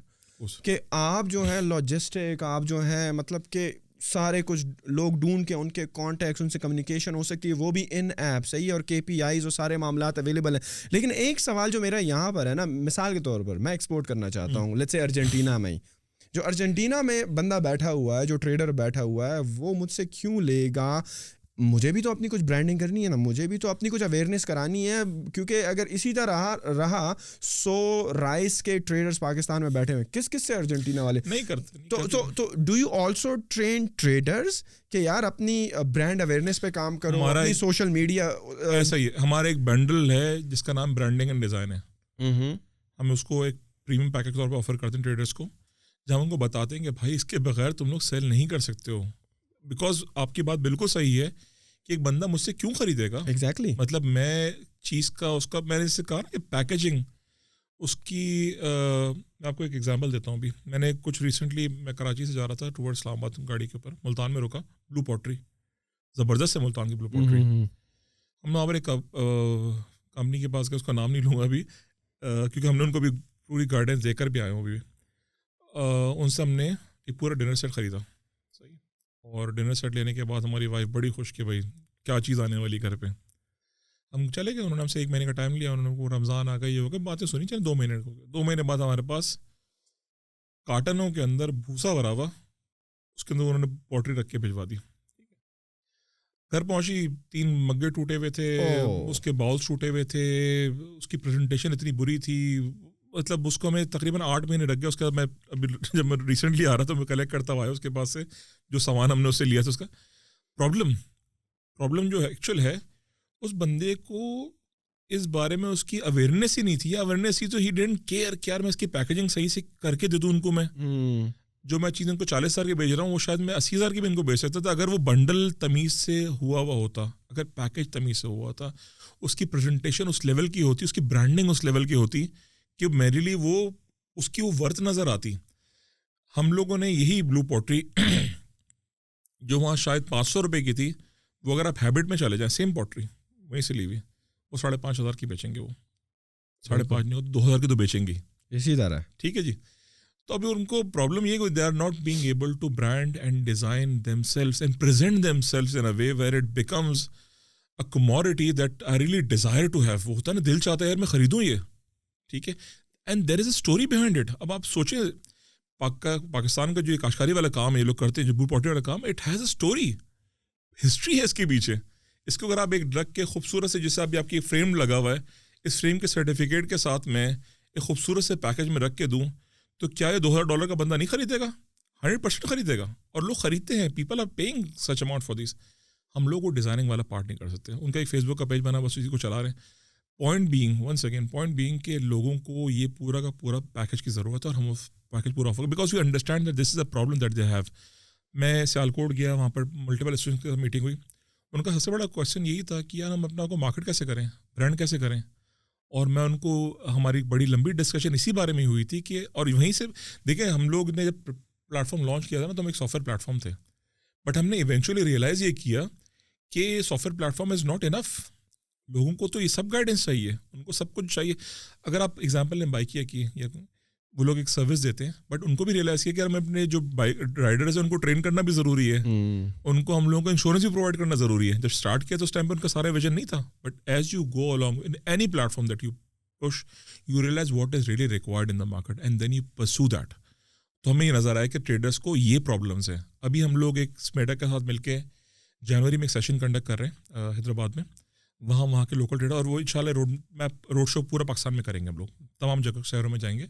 کہ آپ جو ہے لاجسٹک, آپ جو ہے مطلب کہ سارے کچھ لوگ ڈھونڈ کے ان کے کانٹیکٹس, ان سے کمیونیکیشن ہو سکتی ہے, وہ بھی ان ایپ صحیح, اور KPIs اور سارے معاملات اویلیبل ہیں. لیکن ایک سوال جو میرا یہاں پر ہے نا, مثال کے طور پر میں ایکسپورٹ کرنا چاہتا ہوں لیٹس سے ارجنٹینا میں, جو ارجنٹینا میں بندہ بیٹھا ہوا ہے, جو ٹریڈر بیٹھا ہوا ہے, وہ مجھ سے کیوں لے گا؟ مجھے بھی تو اپنی کچھ برانڈنگ کرنی ہے نا, مجھے بھی تو اپنی کچھ اویئرنیس کرانی ہے, کیونکہ اگر اسی طرح رہا 100 رائس کے ٹریڈرز پاکستان میں بیٹھے ہوئے, کس سے ارجنٹینا والے نہیں کرتے. تو do you also train traders کہ یار اپنی برانڈ اویئرنیس پہ کام کرو, اپنی سوشل میڈیا؟ ایسا ہی ہے, ہمارا ایک بنڈل ہے جس کا نام برانڈنگ اینڈ ڈیزائن ہے. ہم اس کو ایک پریمیم پیکج کے طور پہ آفر کرتے ہیں ٹریڈرز کو, جہاں ان کو بتاتے ہیں کہ بھائی اس کے بغیر تم لوگ سیل نہیں کر سکتے ہو. بیکاز آپ کی بات بالکل صحیح ہے کہ ایک بندہ مجھ سے کیوں خریدے گا. ایگزیکٹلی, مطلب میں چیز کا اس کا, میں نے اس سے کہا نا کہ پیکیجنگ اس کی, میں آپ کو ایک ایگزامپل دیتا ہوں. ابھی میں نے کچھ ریسنٹلی, میں کراچی سے جا رہا تھا ٹورڈ اسلام آباد گاڑی کے اوپر, ملتان میں رکا, بلو پوٹری, زبردست ہے ملتان کی بلو پوٹری. ہم نے وہاں پر ایک کمپنی کے پاس گئے, اس کا نام نہیں لوں گا ابھی کیونکہ ہم نے ان کو بھی پوری گائیڈنس دے کر بھی آئے ہوں ابھی. ان سے ہم نے ایک پورا ڈنر سیٹ خریدا, صحیح, اور ڈنر سیٹ لینے کے بعد ہماری وائف بڑی خوش کہ بھائی کیا چیز آنے والی گھر پہ. ہم چلے گئے, انہوں نے ہم سے 1 مہینے کا ٹائم لیا, انہوں نے کو رمضان آ گئی, یہ ہو گئی, باتیں سنی, چلے 2 مہینے ہو گئے. 2 مہینے بعد ہمارے پاس کارٹنوں کے اندر بھوسا بھرا ہوا, اس کے اندر انہوں نے پوٹری رکھ کے بھجوا دی. گھر پہنچی, 3 مگے ٹوٹے ہوئے تھے, اس کے باؤلس ٹوٹے ہوئے تھے, اس کی پریزنٹیشن اتنی بری تھی, مطلب اس کو ہمیں تقریباً 8 مہینے لگ گیا. اس کے بعد میں ابھی جب میں ریسنٹلی آ رہا تو میں کلیکٹ کرتا ہوا اس کے پاس سے جو سامان ہم نے اس سے لیا تھا. اس کا پرابلم جو ہے ایکچوئل ہے, اس بندے کو اس بارے میں اس کی اویئرنیس ہی نہیں تھی. اویئرنیس ہی تو ہی ڈینٹ کیئر کہ یار میں اس کی پیکیجنگ صحیح سے کر کے دے دوں ان کو. میں جو میں چیز ان کو 40,000 کی بیچ رہا ہوں وہ شاید میں 80,000 کی بھی ان کو بیچ سکتا تھا اگر وہ بنڈل تمیز سے ہوا ہوتا, اگر پیکیج تمیز سے ہوا ہوتا, اس کی پریزنٹیشن اس لیول کی ہوتی, اس کی برانڈنگ اس لیول کی ہوتی کہ میرے لیے وہ اس کی وہ ورتھ نظر آتی. ہم لوگوں نے یہی بلو پوٹری جو وہاں شاید 500 روپے کی تھی, وہ اگر آپ ہیبٹ میں چلے جائیں, سیم پوٹری وہیں سے لی ہوئی, وہ 5,500 کی بیچیں گے. وہ 5,500 نہیں ہو 2,000 کی تو بیچیں گے اسی طرح. ٹھیک ہے جی. تو ابھی ان کو پرابلم یہ کہ they are not being able to brand and design themselves and present themselves in a way where it becomes a commodity that I really desire to have. وہ ہوتا ہے نا, دل چاہتا ہے یار میں خریدوں یہ, ٹھیک ہے, and there is a story behind it. اب آپ سوچیں پاکستان کا جو یہ کاشتکاری والا کام ہے, یہ لوگ کرتے ہیں جو بلو پوٹری والا کام, it has a story, history ہے اس کے پیچھے. اس کو اگر آپ ایک رکھ کے خوبصورت سے, جیسے ابھی آپ کی فریم لگا ہوا ہے, اس فریم کے سرٹیفکیٹ کے ساتھ میں ایک خوبصورت سے پیکج میں رکھ کے دوں, تو کیا یہ $2,000 کا بندہ نہیں خریدے گا؟ 100% خریدے گا, اور لوگ خریدتے ہیں. People are paying such amount for these. ہم لوگ وہ ڈیزائننگ والا پارٹ نہیں کر سکتے. ان کا ایک فیس بک کا پیج بنا, بس اسی کو چلا رہے ہیں. پوائنٹ بینگ کہ لوگوں کو یہ پورا کا پورا پیکج کی ضرورت ہے, اور ہم پیکج پورا offer, because we understand that this is a problem that they have. میں سیالکوٹ گیا, وہاں پر ملٹیپل اسٹوڈنٹس کے ساتھ میٹنگ ہوئی. ان کا سب سے بڑا کویشچن یہی تھا کہ یار ہم اپنا کو مارکیٹ کیسے کریں, برانڈ کیسے کریں. اور میں ان کو, ہماری بڑی لمبی ڈسکشن اسی بارے میں ہوئی تھی کہ, اور وہیں سے دیکھیں ہم لوگ نے جب پلیٹ فارم لانچ کیا تھا نا, تو ہم ایک سافٹ ویئر پلیٹ فارم تھے, بٹ ہم نے ایونچولی ریئلائز یہ کیا کہ soft where plate form is not enough. لوگوں کو تو یہ سب گائیڈنس چاہیے, ان کو سب کچھ چاہیے. اگر آپ ایگزامپل نے بائک کی, وہ لوگ ایک سروس دیتے ہیں, بٹ ان کو بھی ریئلائز کیا کہ ہمیں اپنے جو بائک رائڈرز ہیں ان کو ٹرین کرنا بھی ضروری ہے, ان کو ہم لوگوں کو انشورنس بھی پرووائڈ کرنا ضروری ہے. جب اسٹارٹ کیا تو اس ٹائم پہ ان کا سارا ویژن نہیں تھا, but as you go along in any platform that you push, you realize what is really required in the market and then you pursue that. تو ہمیں یہ نظر آیا کہ ٹریڈرس کو یہ پرابلمس ہیں. ابھی ہم لوگ ایک اسمیڈا کے ساتھ مل کے جنوری میں ایک سیشن کنڈکٹ کر رہے ہیں حیدرآباد میں, وہاں کے لوکل ٹریڈر, اور وہ انشاءاللہ روڈ شو پورا پاکستان میں کریں گے. ہم لوگ تمام جگہ شہروں میں جائیں گے.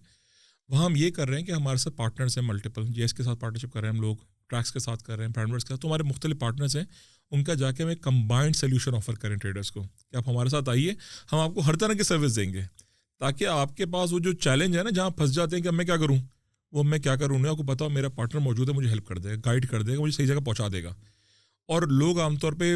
وہاں ہم یہ کر رہے ہیں کہ ہمارے ساتھ پارٹنرس ہیں ملٹیپل, جی ایس کے ساتھ پارٹنرشپ کر رہے ہیں ہم لوگ, ٹریکس کے ساتھ کر رہے ہیں, برانڈ کے ساتھ. تو ہمارے مختلف پارٹنرس ہیں, ان کا جا کے ہم ایک کمبائنڈ سلیوشن آفر کریں ٹریڈرس کو کہ آپ ہمارے ساتھ آئیے, ہم آپ کو ہر طرح کی سروس دیں گے, تاکہ آپ کے پاس وہ جو چیلنج ہے نا, جہاں پھنس جاتے ہیں کہ اب میں کیا کروں, وہ میں کیا کروں, نہیں آپ کو بتاؤ میرا پارٹنر موجود ہے, مجھے ہیلپ کر دے گا, گائڈ کر دے گا, مجھے صحیح جگہ پہنچا دے گا. اور لوگ عام طور پہ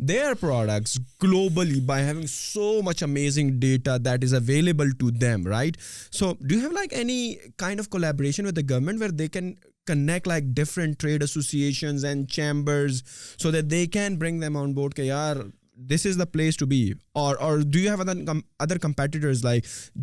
their products globally by having so much amazing data that is available to them, right? So do you have like any kind of collaboration with the government where they can connect like different trade associations and chambers so that they can bring them on board ke yaar this is the place to be, or do you have other competitors like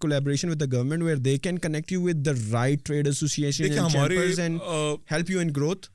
collaboration with the government where they can connect you with the right trade association and chambers and help you in growth?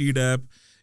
TDAP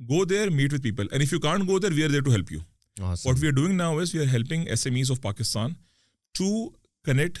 go there, meet with people, and if you can't go there, we are there to help you. Awesome. What we are doing now is we are helping SMEs of Pakistan to connect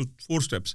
4 steps.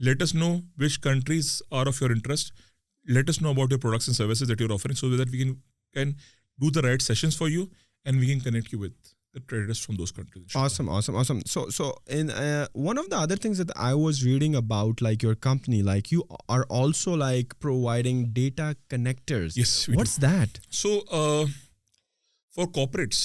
let us know which countries are of your interest, let us know about your products and services that you're offering so that we can do the right sessions for you and we can connect you with the traders from those countries. Awesome. So in one of the other things that I was reading about, like your company, like you are also like providing data connectors. Yes, we What's do. that? So for corporates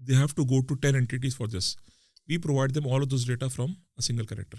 they have to go to 10 entities for this. We provide them all of those data from a single connector.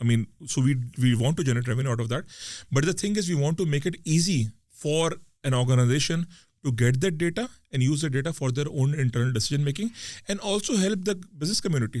I mean, so we want to generate revenue out of that. But the thing is, we want to make it easy for an organization to get that data and use the data for their own internal decision making and also help the business community.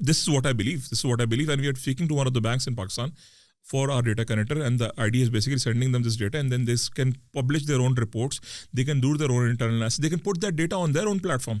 This is what I believe. And we are speaking to one of the banks in Pakistan for our data connector, and the idea is basically sending them this data, and then they can publish their own reports. They can do their own internal analysis. They can put that data on their own platform.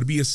RBS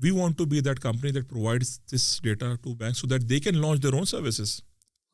We want to be that company that provides this data to banks so that they can launch their own services.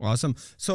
Awesome. So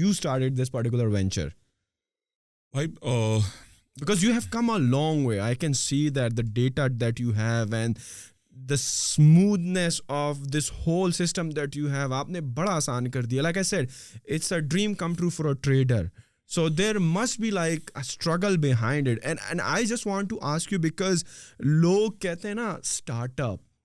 you started this particular venture? Because you have come a long way. I can see that the data that you have and the smoothness of this whole system that you have, aapne bada aasan kar diya. Like I said, it's a dream come true for a trader. So there must be like a struggle behind it. And I just want to ask you because log kehte hain na startup,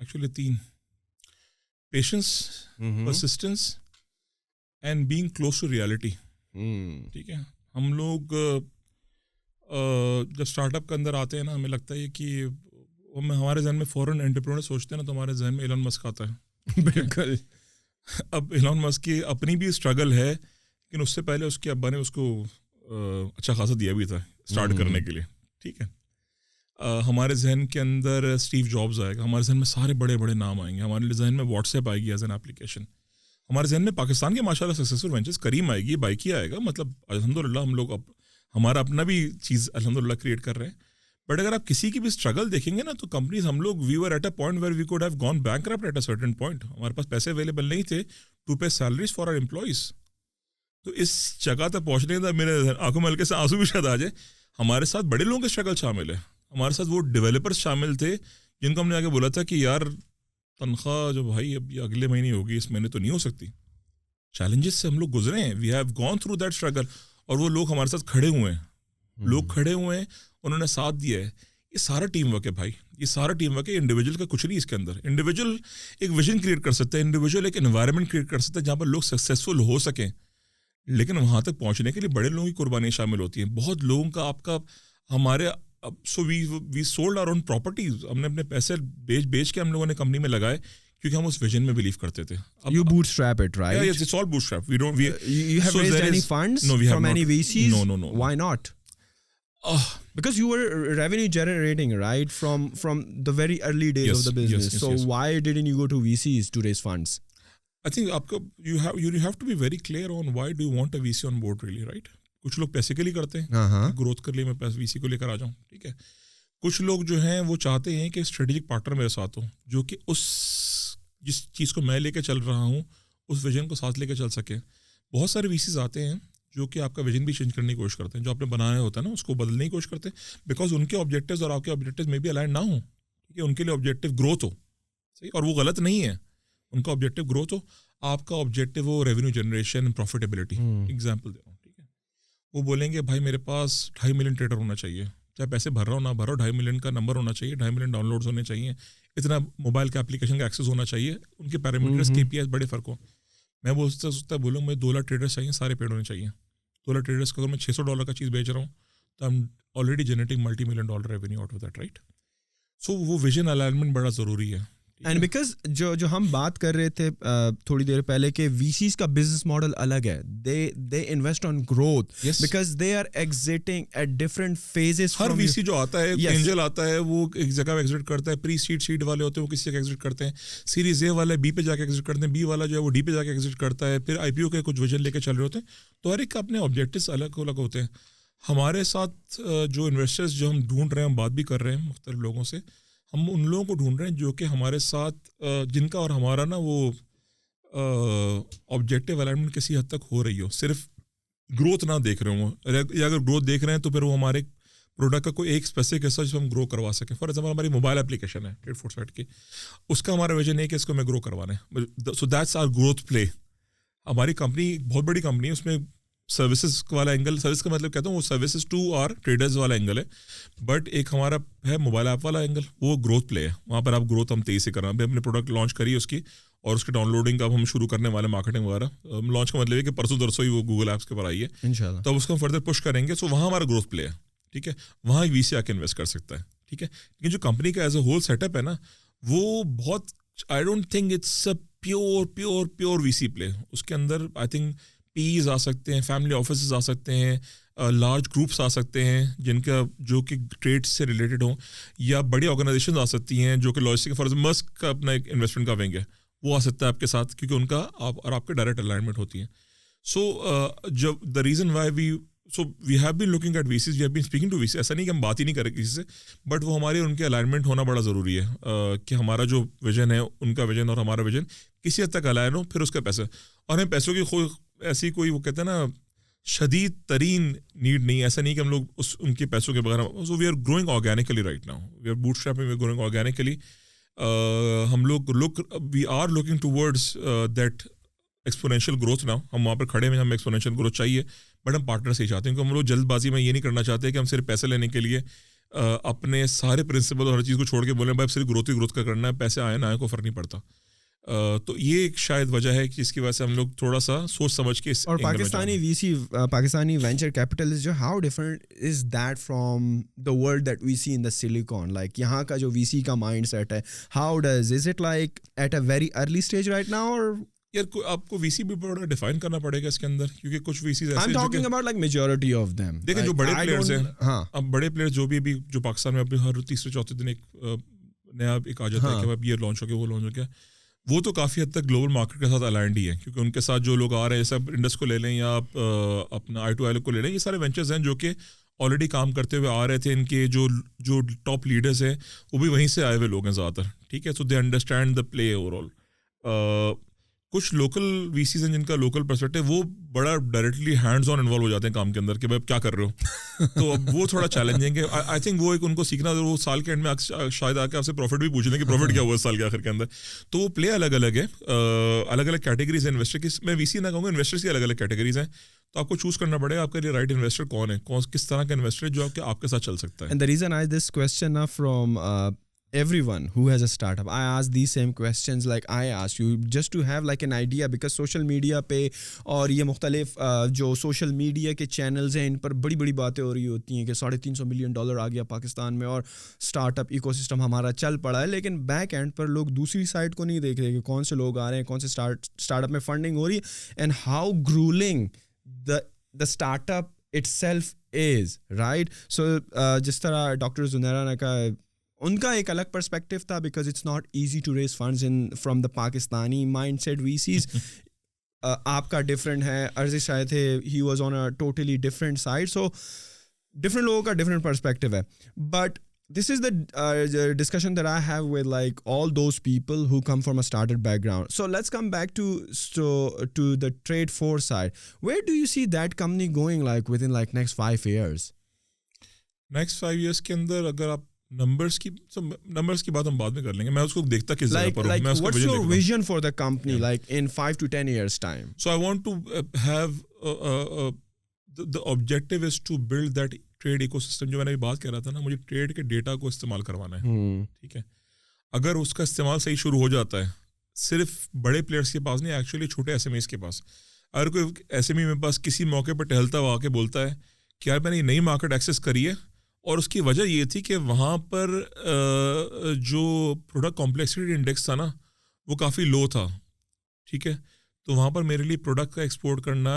actually 3: patience, persistence and being close to reality. ٹھیک ہے. ہم لوگ جب start up کے اندر آتے ہیں نا، ہمیں لگتا ہے کہ ہمارے ذہن میں فوراً انٹرپرینور سوچتے ہیں نا، تو ہمارے ذہن میں ایلن مسک آتا ہے. بالکل. اب ایلن مسک کی اپنی بھی اسٹرگل ہے، لیکن اس سے پہلے اس کے ابا نے اس کو اچھا خاصا دیا بھی تھا اسٹارٹ کرنے کے لیے. ٹھیک ہے. ہمارے ذہن کے اندر اسٹیو جابز آئے گا، ہمارے ذہن میں سارے بڑے بڑے نام آئیں گے، ہمارے ذہن میں واٹس ایپ آئے گی ایز این اپلیکیشن، ہمارے ذہن میں پاکستان کے ماشاء اللہ سکسیزفل وینچرز، کریم آئے گی، بائکی آئے گا. مطلب الحمد للہ ہم لوگ اب ہمارا اپنا بھی چیز الحمد للہ کریٹ کر رہے ہیں. بٹ اگر آپ کسی کی بھی اسٹرگل دیکھیں گے نا، تو کمپنیز ہم لوگ we were at a point where we could have gone bankrupt at a certain point. ہمارے پاس پیسے اویلیبل نہیں تھے to pay salaries for our employees. تو اس جگہ تک پہنچنے کا میرے آنکھوں میں ہلکے سے آنسو بھی شاید آ جائے. ہمارے ساتھ بڑے لوگوں کے اسٹرگل شامل ہے. ہمارے ساتھ وہ ڈیولپرز شامل تھے جن کو ہم نے آگے بولا تھا کہ یار تنخواہ جو بھائی اب یہ اگلے مہینے ہوگی، اس مہینے تو نہیں ہو سکتی. چیلنجز سے ہم لوگ گزرے ہیں، we have gone through that struggle. اور وہ لوگ ہمارے ساتھ کھڑے ہوئے ہیں، لوگ کھڑے ہوئے ہیں، انہوں نے ساتھ دیا ہے. یہ سارا ٹیم ورک ہے بھائی، یہ سارا ٹیم ورک ہے. انڈیویجول کا کچھ نہیں اس کے اندر. انڈیویجول ایک ویژن کریٹ کر سکتے ہیں، انڈیویجول ایک انوائرمنٹ کریٹ کر سکتے ہیں جہاں پر لوگ سکسیزفل ہو سکیں، لیکن وہاں تک پہنچنے کے لیے بڑے لوگوں کی قربانی شامل ہوتی ہیں. بہت لوگوں کا آپ کا ہمارے سو we sold our own properties. ہم نے اپنے پیسے بیچ کے ہم لوگوں نے کمپنی میں لگائے کیونکہ ہم اس ویژن میں بلیو کرتے تھے. You bootstrap it, right? Yeah, it's all bootstrap. You have raised any funds from any VCs? No. Why not? Because you were revenue generating, right, from the very early days of the business. So why didn't you go to VCs to raise funds? I think you have to be very clear on why do you want a VC on board really, right? کچھ لوگ پیسے کے لیے کرتے ہیں، growth کر لیے میں وی سی کو لے کر آ جاؤں. ٹھیک ہے. کچھ لوگ جو ہیں وہ چاہتے ہیں کہ اسٹریٹجک پارٹنر میرے ساتھ ہو، جو کہ جس چیز کو میں لے کے چل رہا ہوں اس ویژن کو ساتھ لے کے چل سکے. بہت سارے وی سیز آتے ہیں جو کہ آپ کا ویژن بھی چینج کرنے کی کوشش کرتے ہیں، جو آپ نے بنایا ہوتا ہے نا اس کو بدلنے کی کوشش کرتے ہیں، بیکاز ان کے آبجیکٹیوز اور آپ کے آبجیکٹیوز میں بھی الائن نہ ہوں. ٹھیک ہے. ان کے لیے آبجیکٹیو گروتھ ہو، صحیح، اور وہ غلط نہیں ہے. ان کا آبجیکٹیو گروتھ ہو، آپ کا آبجیکٹیو ہو ریونیو جنریشن، پروفیٹیبلٹی. ایگزامپل دے رہا ہوں. ٹھیک ہے. وہ بولیں گے بھائی میرے پاس 2.5 ملین ٹریڈر ہونا چاہیے، چاہے پیسے بھر رہا ہو نہ بھر رہا ہو، 2.5 ملین کا نمبر ہونا چاہیے، 2.5 ملین ڈاؤن لوڈز ہونے چاہیے، اتنا موبائل کے اپلیکیشن کا ایکسیس ہونا چاہیے. ان کے پیرامیٹرز کے پی ایس بڑے فرق ہوں. میں سوچتا بولوں مجھے 2 لاکھ ٹریڈرس چاہیے، سارے پیڈ ہونے چاہیے. 2 لاکھ ٹریڈرس کو اگر میں $600 کا چیز بیچ رہا ہوں تو I'm already generating $multi-million revenue out of that, right? So وہ ویژن الائنمنٹ بڑا ضروری ہے. اینڈ بیکاز جو ہم بات کر رہے تھے تھوڑی دیر پہلے کہ وی سیز کا بزنس ماڈل الگ ہے. They invest on growth because they are exiting at different phases. ہر وی سی جو آتا ہے، اینجل آتا ہے، وہ ایک جگہ ایگزٹ کرتا ہے. پری سیڈ والے ہوتے ہیں وہ کسی جگہ ایگزٹ کرتے ہیں، سیریز اے والے بی پہ جا کے ایگزٹ کرتے ہیں، بی والا جو ہے وہ ڈی پہ جا کے ایگزٹ کرتا ہے، پھر آئی پی او کے کچھ ویژن لے کے چل رہے ہوتے ہیں. تو ہر ایک اپنے آبجیکٹیوز الگ الگ ہوتے ہیں. ہمارے ساتھ جو انویسٹرز جو ہم ڈھونڈ رہے ہیں، ہم بات بھی کر رہے ہیں مختلف لوگوں سے، ہم ان لوگوں کو ڈھونڈ رہے ہیں جو کہ ہمارے ساتھ جن کا اور ہمارا نا وہ آبجیکٹیو الائنمنٹ کسی حد تک ہو رہی ہو. صرف گروتھ نہ دیکھ رہے ہوں، یا اگر گروتھ دیکھ رہے ہیں تو پھر وہ ہمارے پروڈکٹ کا کوئی ایک اسپیسیفک حصہ جس کو ہم گرو کروا سکیں. فار ایگزامپل ہماری موبائل اپلیکیشن ہے ٹریڈ فور سائٹ کی، اس کا ہمارا ویژن ہے کہ اس کو ہمیں گرو کروانا ہے. سو دیٹس آور گروتھ پلے. ہماری کمپنی بہت بڑی کمپنی ہے، اس میں سروسز والا اینگل، سروس کا مطلب کہتا ہوں وہ سروسز ٹو اور ٹریڈرز والا اینگل ہے. بٹ ایک ہمارا ہے موبائل ایپ والا اینگل، وہ گروتھ پلے ہے. وہاں پر آپ گروتھ ہم تیزی سے کر رہے ہیں. ابھی ہم نے پروڈکٹ لانچ کری اس کی، اور اس کی ڈاؤن لوڈنگ کا اب ہم شروع کرنے والے، مارکیٹنگ وغیرہ. لانچ کا مطلب ہے کہ پرسوں درسوں ہی وہ گوگل ایپس کے پر آئی ہے انشاءاللہ. تو اب اس کو ہم فردر پش کریں گے. سو وہاں ہمارا گروتھ پلے ہے. ٹھیک ہے. وہاں وی سی آ کے انویسٹ کر سکتا ہے. ٹھیک ہے. لیکن جو کمپنی کا as a whole set up ہے نا، وہ بہت I don't think it's a pure V C play. اس کے اندر آئی تھنک پیز آ سکتے ہیں، فیملی آفیسز آ سکتے ہیں، لارج گروپس آ سکتے ہیں جن کا جو کہ ٹریڈ سے ریلیٹڈ ہوں، یا بڑی آرگنائزیشنز آ سکتی ہیں جو کہ لاجسٹک فار مسک کا اپنا ایک انویسٹمنٹ کا ونگ ہے، وہ آ سکتا ہے آپ کے ساتھ، کیونکہ ان کا اور آپ کے ڈائریکٹ الائنمنٹ ہوتی ہے. سو جب the reason why we have been looking at VCs, we have been speaking to V C. ایسا نہیں کہ ہم بات ہی نہیں کریں کسی سے، بٹ وہ ہمارے ان کے الائنمنٹ ہونا بڑا ضروری ہے کہ ہمارا جو ویژن ہے، ان کا ویژن اور ہمارا ویژن کسی حد تک الائن ہو. پھر اس کا پیسہ، اور ہمیں پیسوں کی ایسی کوئی وہ کہتے ہیں نا شدید ترین نیڈ نہیں. ایسا نہیں کہ ہم لوگ ان کے پیسوں کے بغیر. So we are growing organically right now, we are bootstrapping, we are growing organically. ہم لوگ we are looking towards that exponential growth now. ہم وہاں پر کھڑے ہیں، ہمیں ایکسپونینشیل گروتھ چاہیے، بٹ ہم پارٹنر سے ہی چاہتے ہیں. کیونکہ ہم لوگ جلد بازی میں یہ نہیں کرنا چاہتے کہ ہم صرف پیسے لینے کے لیے اپنے سارے پرنسپل اور ہر چیز کو چھوڑ کے بولیں بھائی صرف گروتھ کا کرنا ہے, پیسے آئے نہ آئے کو فرق نہیں پڑتا. تو یہ ایک شاید وجہ ہے کہ جس کی وجہ سے ہم لوگ تھوڑا سا سوچ سمجھ کے. اور Pakistani V C, Pakistani venture capitalist جو how different is that from the world that we see in the Silicon, like یہاں کا جو وی سی کا مائنڈ سیٹ ہے, how does is it like at a very early stage right now? اور یار آپ کو وی سی بھی بڑا ڈیفائن کرنا پڑے گا اس کے اندر, کیونکہ کچھ وی سیز ایسے دیکھیں جو بڑے پلیئرز ہیں. ہاں, اب بڑے پلیئر جو بھی جو پاکستان میں ابھی ہر تیسرے چوتھے دن ایک نیا ایک آ جاتا ہے کہ اب یہ لانچ ہو گیا وہ لانچ ہو گیا, وہ تو کافی حد تک گلوبل مارکیٹ کے ساتھ الائنڈ ہی ہے, کیونکہ ان کے ساتھ جو لوگ آ رہے ہیں جیسے آپ انڈس کو لے لیں یا آپ اپنا I2IL کو لے لیں, یہ سارے وینچرز ہیں جو کہ آلریڈی کام کرتے ہوئے آ رہے تھے. ان کے جو ٹاپ لیڈرز ہیں وہ بھی وہیں سے آئے ہوئے لوگ ہیں زیادہ تر, ٹھیک ہے. So they understand the play overall. کچھ لوکل وی سیز ہیں جن کا لوکل پرسپیکٹو وہ بڑا ڈائریکٹلی ہینڈز آن انوالو ہو جاتے ہیں کام کے اندر کہ بھائی کیا کر رہے ہو. تو اب وہ تھوڑا چیلنجنگ ہے. آئی تھنک وہ ایک ان کو سیکھنا, وہ سال کے اینڈ میں شاید آ کے آپ سے پروفٹ بھی پوچھ لیں کہ پروفٹ کیا ہوا اس سال کے آخر کے اندر. تو وہ پلے الگ الگ ہے, الگ الگ کیٹیگریز ہیں انویسٹر کی. میں وی سی نہ کہوں گا, انویسٹرس کی الگ الگ کیٹیگریز ہیں. تو آپ کو چوز کرنا پڑے گا آپ کے لیے رائٹ انویسٹر کون ہے, کس طرح کا انویسٹر ہے جو آپ کے ساتھ چل سکتا ہے. And the reason I ask this question from everyone who has a startup, I ask these same questions like I asked you, just to have like an idea, because social media پہ اور یہ مختلف جو social media کے channels ہیں ان پر بڑی بڑی باتیں ہو رہی ہوتی ہیں کہ $350 ملین آ گیا پاکستان میں اور اسٹارٹ اپ ایکو سسٹم ہمارا چل پڑا ہے, لیکن بیک اینڈ پر لوگ دوسری سائڈ کو نہیں دیکھ رہے کہ کون سے لوگ آ رہے ہیں, کون سے اسٹارٹ اپ میں فنڈنگ ہو رہی ہے, and how gruelling the start up itself is, right? So جس طرح ڈاکٹر زنیرہ نے کہا, ان کا ایک الگ پرسپیکٹو تھا because it's not easy to raise funds from the Pakistani mindset VCs. آپ کا ڈفرینٹ ہے, عرض شاید تھے he was on a totally different side, so different لوگوں کا different perspective ہے. But this is the discussion that I have with like all those people who come from a startup background. So let's come back to the trade force side. Where do you see that company going like within like next 5 years? Next 5 years کے اندر اگر آپ numbers کی بات ہم بعد میں کر لیں گے, میں اس کو دیکھتا کس جگہ پر ہوں. Like what's your vision for the company like in 5 to 10 years time? So I want to have the objective is to build that trade ecosystem. جو میں نے ابھی بات کر رہا تھا نا, مجھے ٹریڈ کے ڈیٹا کو استعمال کروانا ہے, ٹھیک ہے. اگر اس کا استعمال صحیح شروع ہو جاتا ہے, صرف بڑے پلیئرس کے پاس نہیں, ایکچولی چھوٹے ایس ایم ایز کے پاس. اگر کوئی ایس ایم ای میرے پاس کسی موقع پر ٹہلتا ہوا آ کے بولتا ہے کہ یار میں نے یہ نئی مارکیٹ ایکسیس کری ہے, اور اس کی وجہ یہ تھی کہ وہاں پر جو پروڈکٹ کمپلیکسٹی انڈیکس تھا نا وہ کافی لو تھا, ٹھیک ہے, تو وہاں پر میرے لیے پروڈکٹ کا ایکسپورٹ کرنا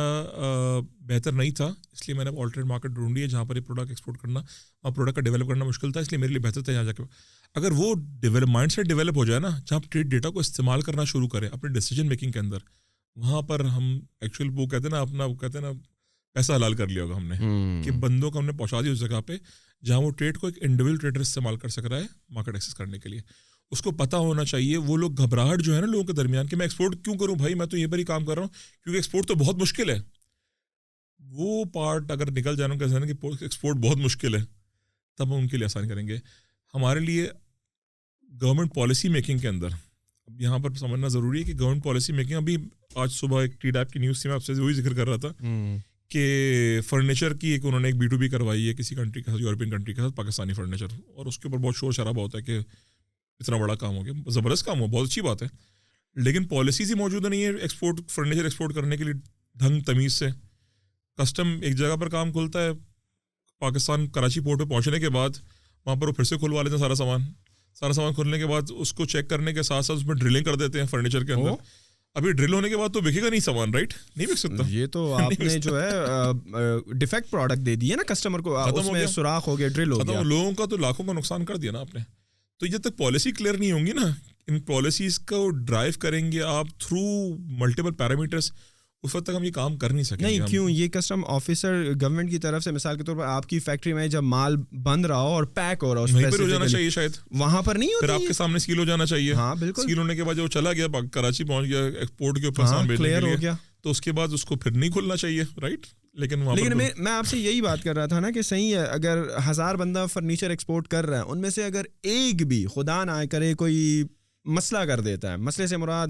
بہتر نہیں تھا, اس لیے میں نے آلٹرنیٹ مارکیٹ ڈھونڈی ہے جہاں پر یہ پروڈکٹ ایکسپورٹ کرنا, وہاں پروڈکٹ کا ڈیولپ کرنا مشکل تھا, اس لیے میرے لیے بہتر تھا یہاں جا کے. اگر وہ مائنڈ سیٹ ڈیولپ ہو جائے نا, جہاں ٹریڈ ڈیٹا کو استعمال کرنا شروع کریں اپنے ڈیسیجن میکنگ کے اندر, وہاں پر ہم ایکچوئل وہ کہتے ہیں نا اپنا, وہ کہتے ہیں نا پیسہ حلال کر لیا ہوگا ہم نے, کہ بندوں کو ہم نے پہنچا دیا اس جگہ پہ جہاں وہ ٹریڈ کو ایک انڈیویجول ٹریڈر استعمال کر سک رہا ہے مارکیٹ ایکسیس کرنے کے لیے. اس کو پتہ ہونا چاہیے, وہ لوگ گھبراہٹ جو ہے نا لوگوں کے درمیان کہ میں ایکسپورٹ کیوں کروں بھائی, میں تو یہ پر ہی کام کر رہا ہوں کیونکہ ایکسپورٹ تو بہت مشکل ہے, وہ پارٹ اگر نکل جانا کہ ایکسپورٹ بہت مشکل ہے, تب ہم ان کے لیے آسان کریں گے. ہمارے لیے گورنمنٹ پالیسی میکنگ کے اندر اب یہاں پر سمجھنا ضروری ہے کہ گورنمنٹ پالیسی میکنگ, ابھی آج صبح ایک ٹی ڈیپ کی نیوز تھی, میں آپ سے وہی ذکر کر رہا تھا کہ فرنیچر کی ایک انہوں نے ایک B2B کروائی ہے کسی کنٹری کے ساتھ, یورپین کنٹری کے ساتھ, پاکستانی فرنیچر, اور اس کے اوپر بہت شور شرابہ ہوتا ہے کہ اتنا بڑا کام ہو گیا, زبردست کام ہوا, بہت اچھی بات ہے, لیکن پالیسیز ہی موجود نہیں ہے ایکسپورٹ فرنیچر ایکسپورٹ کرنے کے لیے ڈھنگ تمیز سے. کسٹم ایک جگہ پر کام کھلتا ہے, پاکستان کراچی پورٹ پہ پہنچنے کے بعد وہاں پر وہ پھر سے کھلوا لیتے ہیں سارا سامان کھلنے کے بعد اس کو چیک کرنے کے ساتھ ساتھ اس میں ڈرلنگ کر دیتے ہیں فرنیچر کے اندر. ابھی ڈرل ہونے کے بعد تو بکے گا نہیں سامان, رائٹ, نہیں بک سکتا. یہ تو آپ نے جو ہے ڈیفیکٹ پروڈکٹ دے دیا نا کسٹمر کو, اس میں سوراخ ہو گیا, ڈرل ہو گیا, لوگوں کا تو لاکھوں کا نقصان کر دیا نا آپ نے. تو جب تک پالیسی کلیئر نہیں ہوں گی نا, ان پالیسیز کو ڈرائیو کریں گے آپ تھرو ملٹیپل پیرامیٹرس, اس وقت تک ہم یہ کام کر نہیں سکیں گے. نہیں کیوں, یہ کسٹم آفیسر گورنمنٹ کی طرف سے مثال کے طور پر آپ کی فیکٹری میں جب مال بند رہا ہو اور پیک ہو رہا ہو, وہیں پر ہو جانا چاہیے, شاید وہاں پر نہیں ہوتا, پھر آپ کے سامنے سیل ہو جانا چاہیے. ہاں بالکل, سیل ہونے کے بعد جو چلا گیا کراچی پہنچ گیا ایکسپورٹ کے اوپر سامان بیچنے کے لیے, تو اس کے بعد اس کو پھر نہیں کھلنا چاہیے, رائٹ. لیکن میں آپ سے یہی بات کر رہا تھا نا کہ صحیح ہے, اگر 1000 بندہ فرنیچر ایکسپورٹ کر رہا ہے, ان میں سے اگر ایک بھی خدا نہ کرے کوئی مسئلہ کر دیتا ہے, مسئلے سے مراد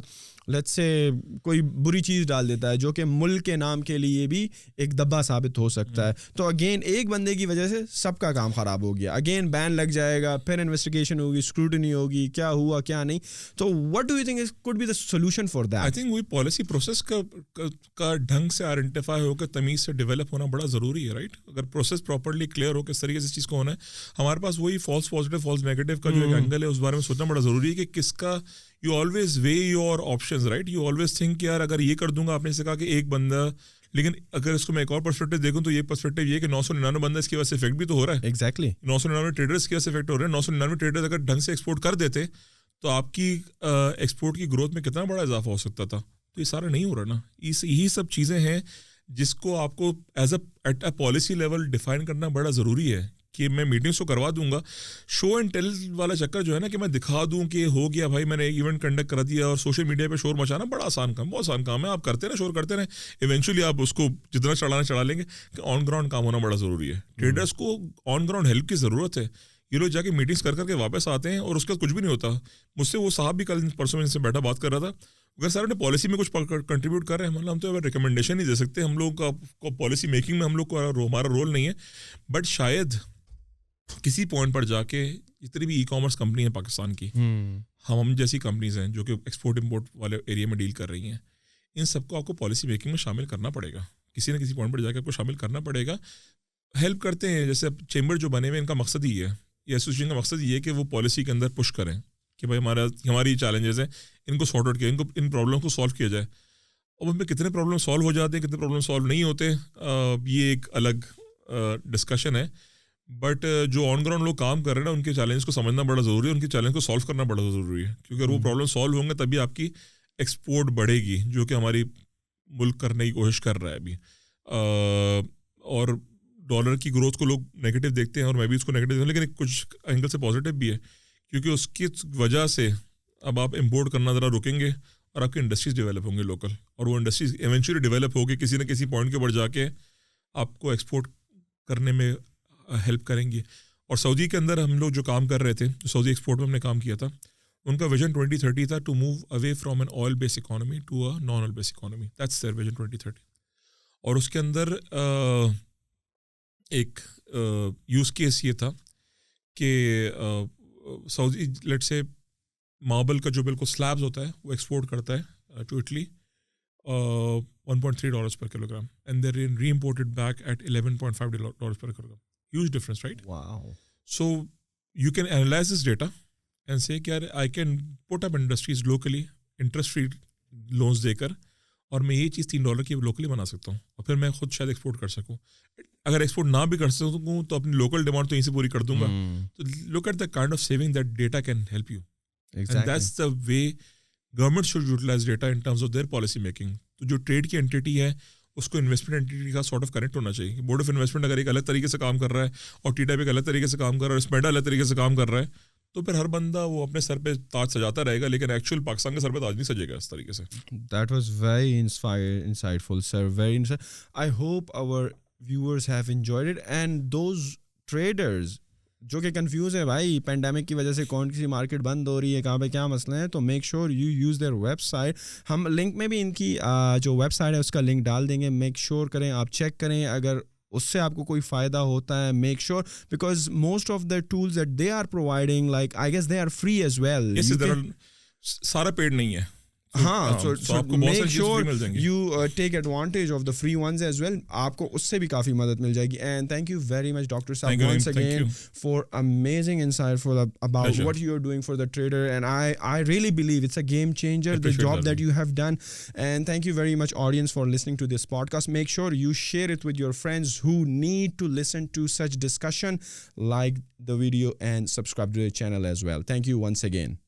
لیٹس سے کوئی بری چیز ڈال دیتا ہے جو کہ ملک کے نام کے لیے بھی ایک دبا ثابت ہو سکتا ہے, تو اگین ایک بندے کی وجہ سے سب کا کام خراب ہو گیا, اگین بین لگ جائے گا, پھر انویسٹیگیشن ہوگی, اسکروٹنی ہوگی, کیا ہوا کیا نہیں. تو what do you think could be the solution for that? I think وہی پالیسی پروسیس کا ڈھنگ سے آئیڈینٹیفائی ہو کے تمیز سے ڈیولپ ہونا بڑا ضروری ہے, رائٹ. اگر پروسیس پراپرلی کلیئر ہو کس طریقے سے اس چیز کو ہونا ہے, ہمارے پاس وہی فالس پازیٹیو فالس نیگیٹو کا جو ایک اینگل ہے اس بارے میں سوچنا بڑا ضروری ہے کہ کس کا you always way your options, right. You always think یار اگر یہ کر دوں گا, آپ نے سے کہا کہ ایک بندہ, لیکن اگر اس کو میں ایک اور پرسپیکٹو دیکھوں تو یہ پرسپیکٹو یہ کہ 999 بندہ اس کی وجہ سے افیکٹ بھی تو ہو رہا ہے. ایگزیکٹلی 999 ٹریڈرس کی وجہ سے افیکٹ ہو رہے ہیں. 999 ٹریڈرز اگر ڈھنگ سے ایکسپورٹ کر دیتے تو آپ کی ایکسپورٹ کی گروتھ میں کتنا بڑا اضافہ ہو سکتا تھا. تو یہ سارا نہیں ہو رہا نا. یہی سب چیزیں ہیں جس کو آپ کو as at a policy level define کرنا بڑا ضروری ہے کہ میں میٹنگس کو کروا دوں گا. شو اینڈ ٹیل والا چکر جو ہے نا کہ میں دکھا دوں کہ ہو گیا بھائی میں نے ایک ایونٹ کنڈکٹ کرا دیا, اور سوشل میڈیا پہ شور مچانا بڑا آسان کام, بہت آسان کام ہے. آپ کرتے رہیں, شور کرتے رہیں, ایونچولی آپ اس کو جتنا چڑھانا چڑھا لیں گے. کہ آن گراؤنڈ کام ہونا بڑا ضروری ہے. ٹریڈرس کو آن گراؤنڈ ہیلپ کی ضرورت ہے. یہ لوگ جا کے میٹنگس کر کے واپس آتے ہیں اور اس کا کچھ بھی نہیں ہوتا. مجھ سے وہ صاحب بھی کل پرسوں میں ان سے بیٹھا بات کر رہا تھا, اگر سر نے پالیسی میں کچھ کنٹریبیوٹ کر رہے ہیں, ہم تو ریکمنڈیشن نہیں دے سکتے, ہم لوگ کا پالیسی میکنگ میں ہم لوگ کو ہمارا رول نہیں ہے. بٹ شاید کسی پوائنٹ پر جا کے جتنی بھی ای کامرس کمپنی ہیں پاکستان کی, ہم جیسی کمپنیز ہیں جو کہ ایکسپورٹ امپورٹ والے ایریا میں ڈیل کر رہی ہیں, ان سب کو آپ کو پالیسی میکنگ میں شامل کرنا پڑے گا. کسی نہ کسی پوائنٹ پر جا کے آپ کو شامل کرنا پڑے گا. ہیلپ کرتے ہیں, جیسے چیمبر جو بنے ہوئے ان کا مقصد ہی ہے, یہ ایسوسیشن کا مقصد یہ ہے کہ وہ پالیسی کے اندر پش کریں کہ بھائی ہماری چیلنجز ہیں, ان کو سارٹ آؤٹ کیا, ان پرابلم کو سالو کیا جائے. اب ان میں کتنے پرابلم سالو ہو جاتے ہیں, کتنے پرابلم سالو نہیں ہوتے, یہ ایک الگ ڈسکشن ہے. بٹ جو آن گراؤنڈ لوگ کام کر رہے ہیں نا, ان کے چیلنج کو سمجھنا بڑا ضروری ہے, ان کے چیلنج کو سالو کرنا بڑا ضروری ہے. کیونکہ اگر وہ پرابلم سالو ہوں گے تبھی آپ کی ایکسپورٹ بڑھے گی, جو کہ ہماری ملک کرنے کی کوشش کر رہا ہے ابھی. اور ڈالر کی گروتھ کو لوگ نیگیٹو دیکھتے ہیں, اور میں بھی اس کو نیگیٹو دیکھتا ہوں, لیکن کچھ اینگل سے پازیٹیو بھی ہے, کیونکہ اس کی وجہ سے اب آپ امپورٹ کرنا ذرا رکیں گے اور آپ کی انڈسٹریز ڈیولپ ہوں گے لوکل, اور وہ انڈسٹریز ایونچولی ڈیولپ ہو کے کسی نہ کسی پوائنٹ کے اوپر جا کے آپ کو ایکسپورٹ کرنے میں ہیلپ کریں گی. اور سعودی کے اندر ہم لوگ جو کام کر رہے تھے, جو سعودی ایکسپورٹ میں ہم نے کام کیا تھا, ان کا ویژن 2030 تھا to move away from an oil base economy to a non oil base economy. That's their vision 2030. اور اس کے اندر ایک یوز کیس یہ تھا کہ سعودی لیٹ سے ماربل کا جو بالکل سلیبز ہوتا ہے وہ ایکسپورٹ کرتا ہے to Italy $1.3 per kilogram, and they're re-imported back at $11.5 per kilogram. Huge difference, right? Wow. So you can analyze this data and say کہ I can put up industries locally, interest-free loans دے کر, اور میں یہ چیز $3 کی locally بنا سکتا ہوں, اور پھر میں خود شاید ایکسپورٹ کر سکوں. اگر ایکسپورٹ نہ بھی کر سکوں تو اپنی لوکل ڈیمانڈ تو یہیں سے پوری کر دوں گا. تو look at the kind of saving that data can help you. Exactly. And that's the way government should utilise data in terms of their policy making. تو جو ٹریڈ کی انٹیٹی ہے اس کو انویسٹمنٹ انٹیٹی کا سارٹ آف کنیکٹ ہونا چاہیے. Board of investment اگر ایک الگ طریقے سے کام کر رہا ہے, اور ٹی ٹیپ ایک الگ طریقے سے کام کر رہا ہے, اور اسمیڈا الگ طریقے سے کام کر رہا ہے, تو پھر ہر بندہ وہ اپنے سر پہ تاج سجاتا رہے گا, لیکن ایکچوئل پاکستان کے سر پہ تاج نہیں سجے گا اس طریقے سے. That was very insightful sir, very. I hope our viewers have enjoyed it, and those traders جو کہ کنفیوز ہے بھائی پینڈیمک کی وجہ سے کون سی مارکیٹ بند ہو رہی ہے, کہاں پہ کیا مسئلہ ہے, تو make sure you use their website. ہم لنک میں بھی ان کی جو ویب سائٹ ہے اس کا لنک ڈال دیں گے. میک شیور کریں, آپ چیک کریں, اگر اس سے آپ کو کوئی فائدہ ہوتا ہے make sure, because most of the tools that they are providing like I guess they are free as well. سارا پیڈ نہیں ہے. ہاں, so make sure you take advantage of the free ones as well. آپ کو اس سے بھی کافی مدد مل جائے گی. And thank you very much Dr. Saab once again for amazing insightful about what you are doing for the trader, and I really believe it's a game changer, the job that you have done. And thank you very much audience for listening to this podcast. Make sure you share it with your friends who need to listen to such discussion. Like the video and subscribe to the channel as well. Thank you once again.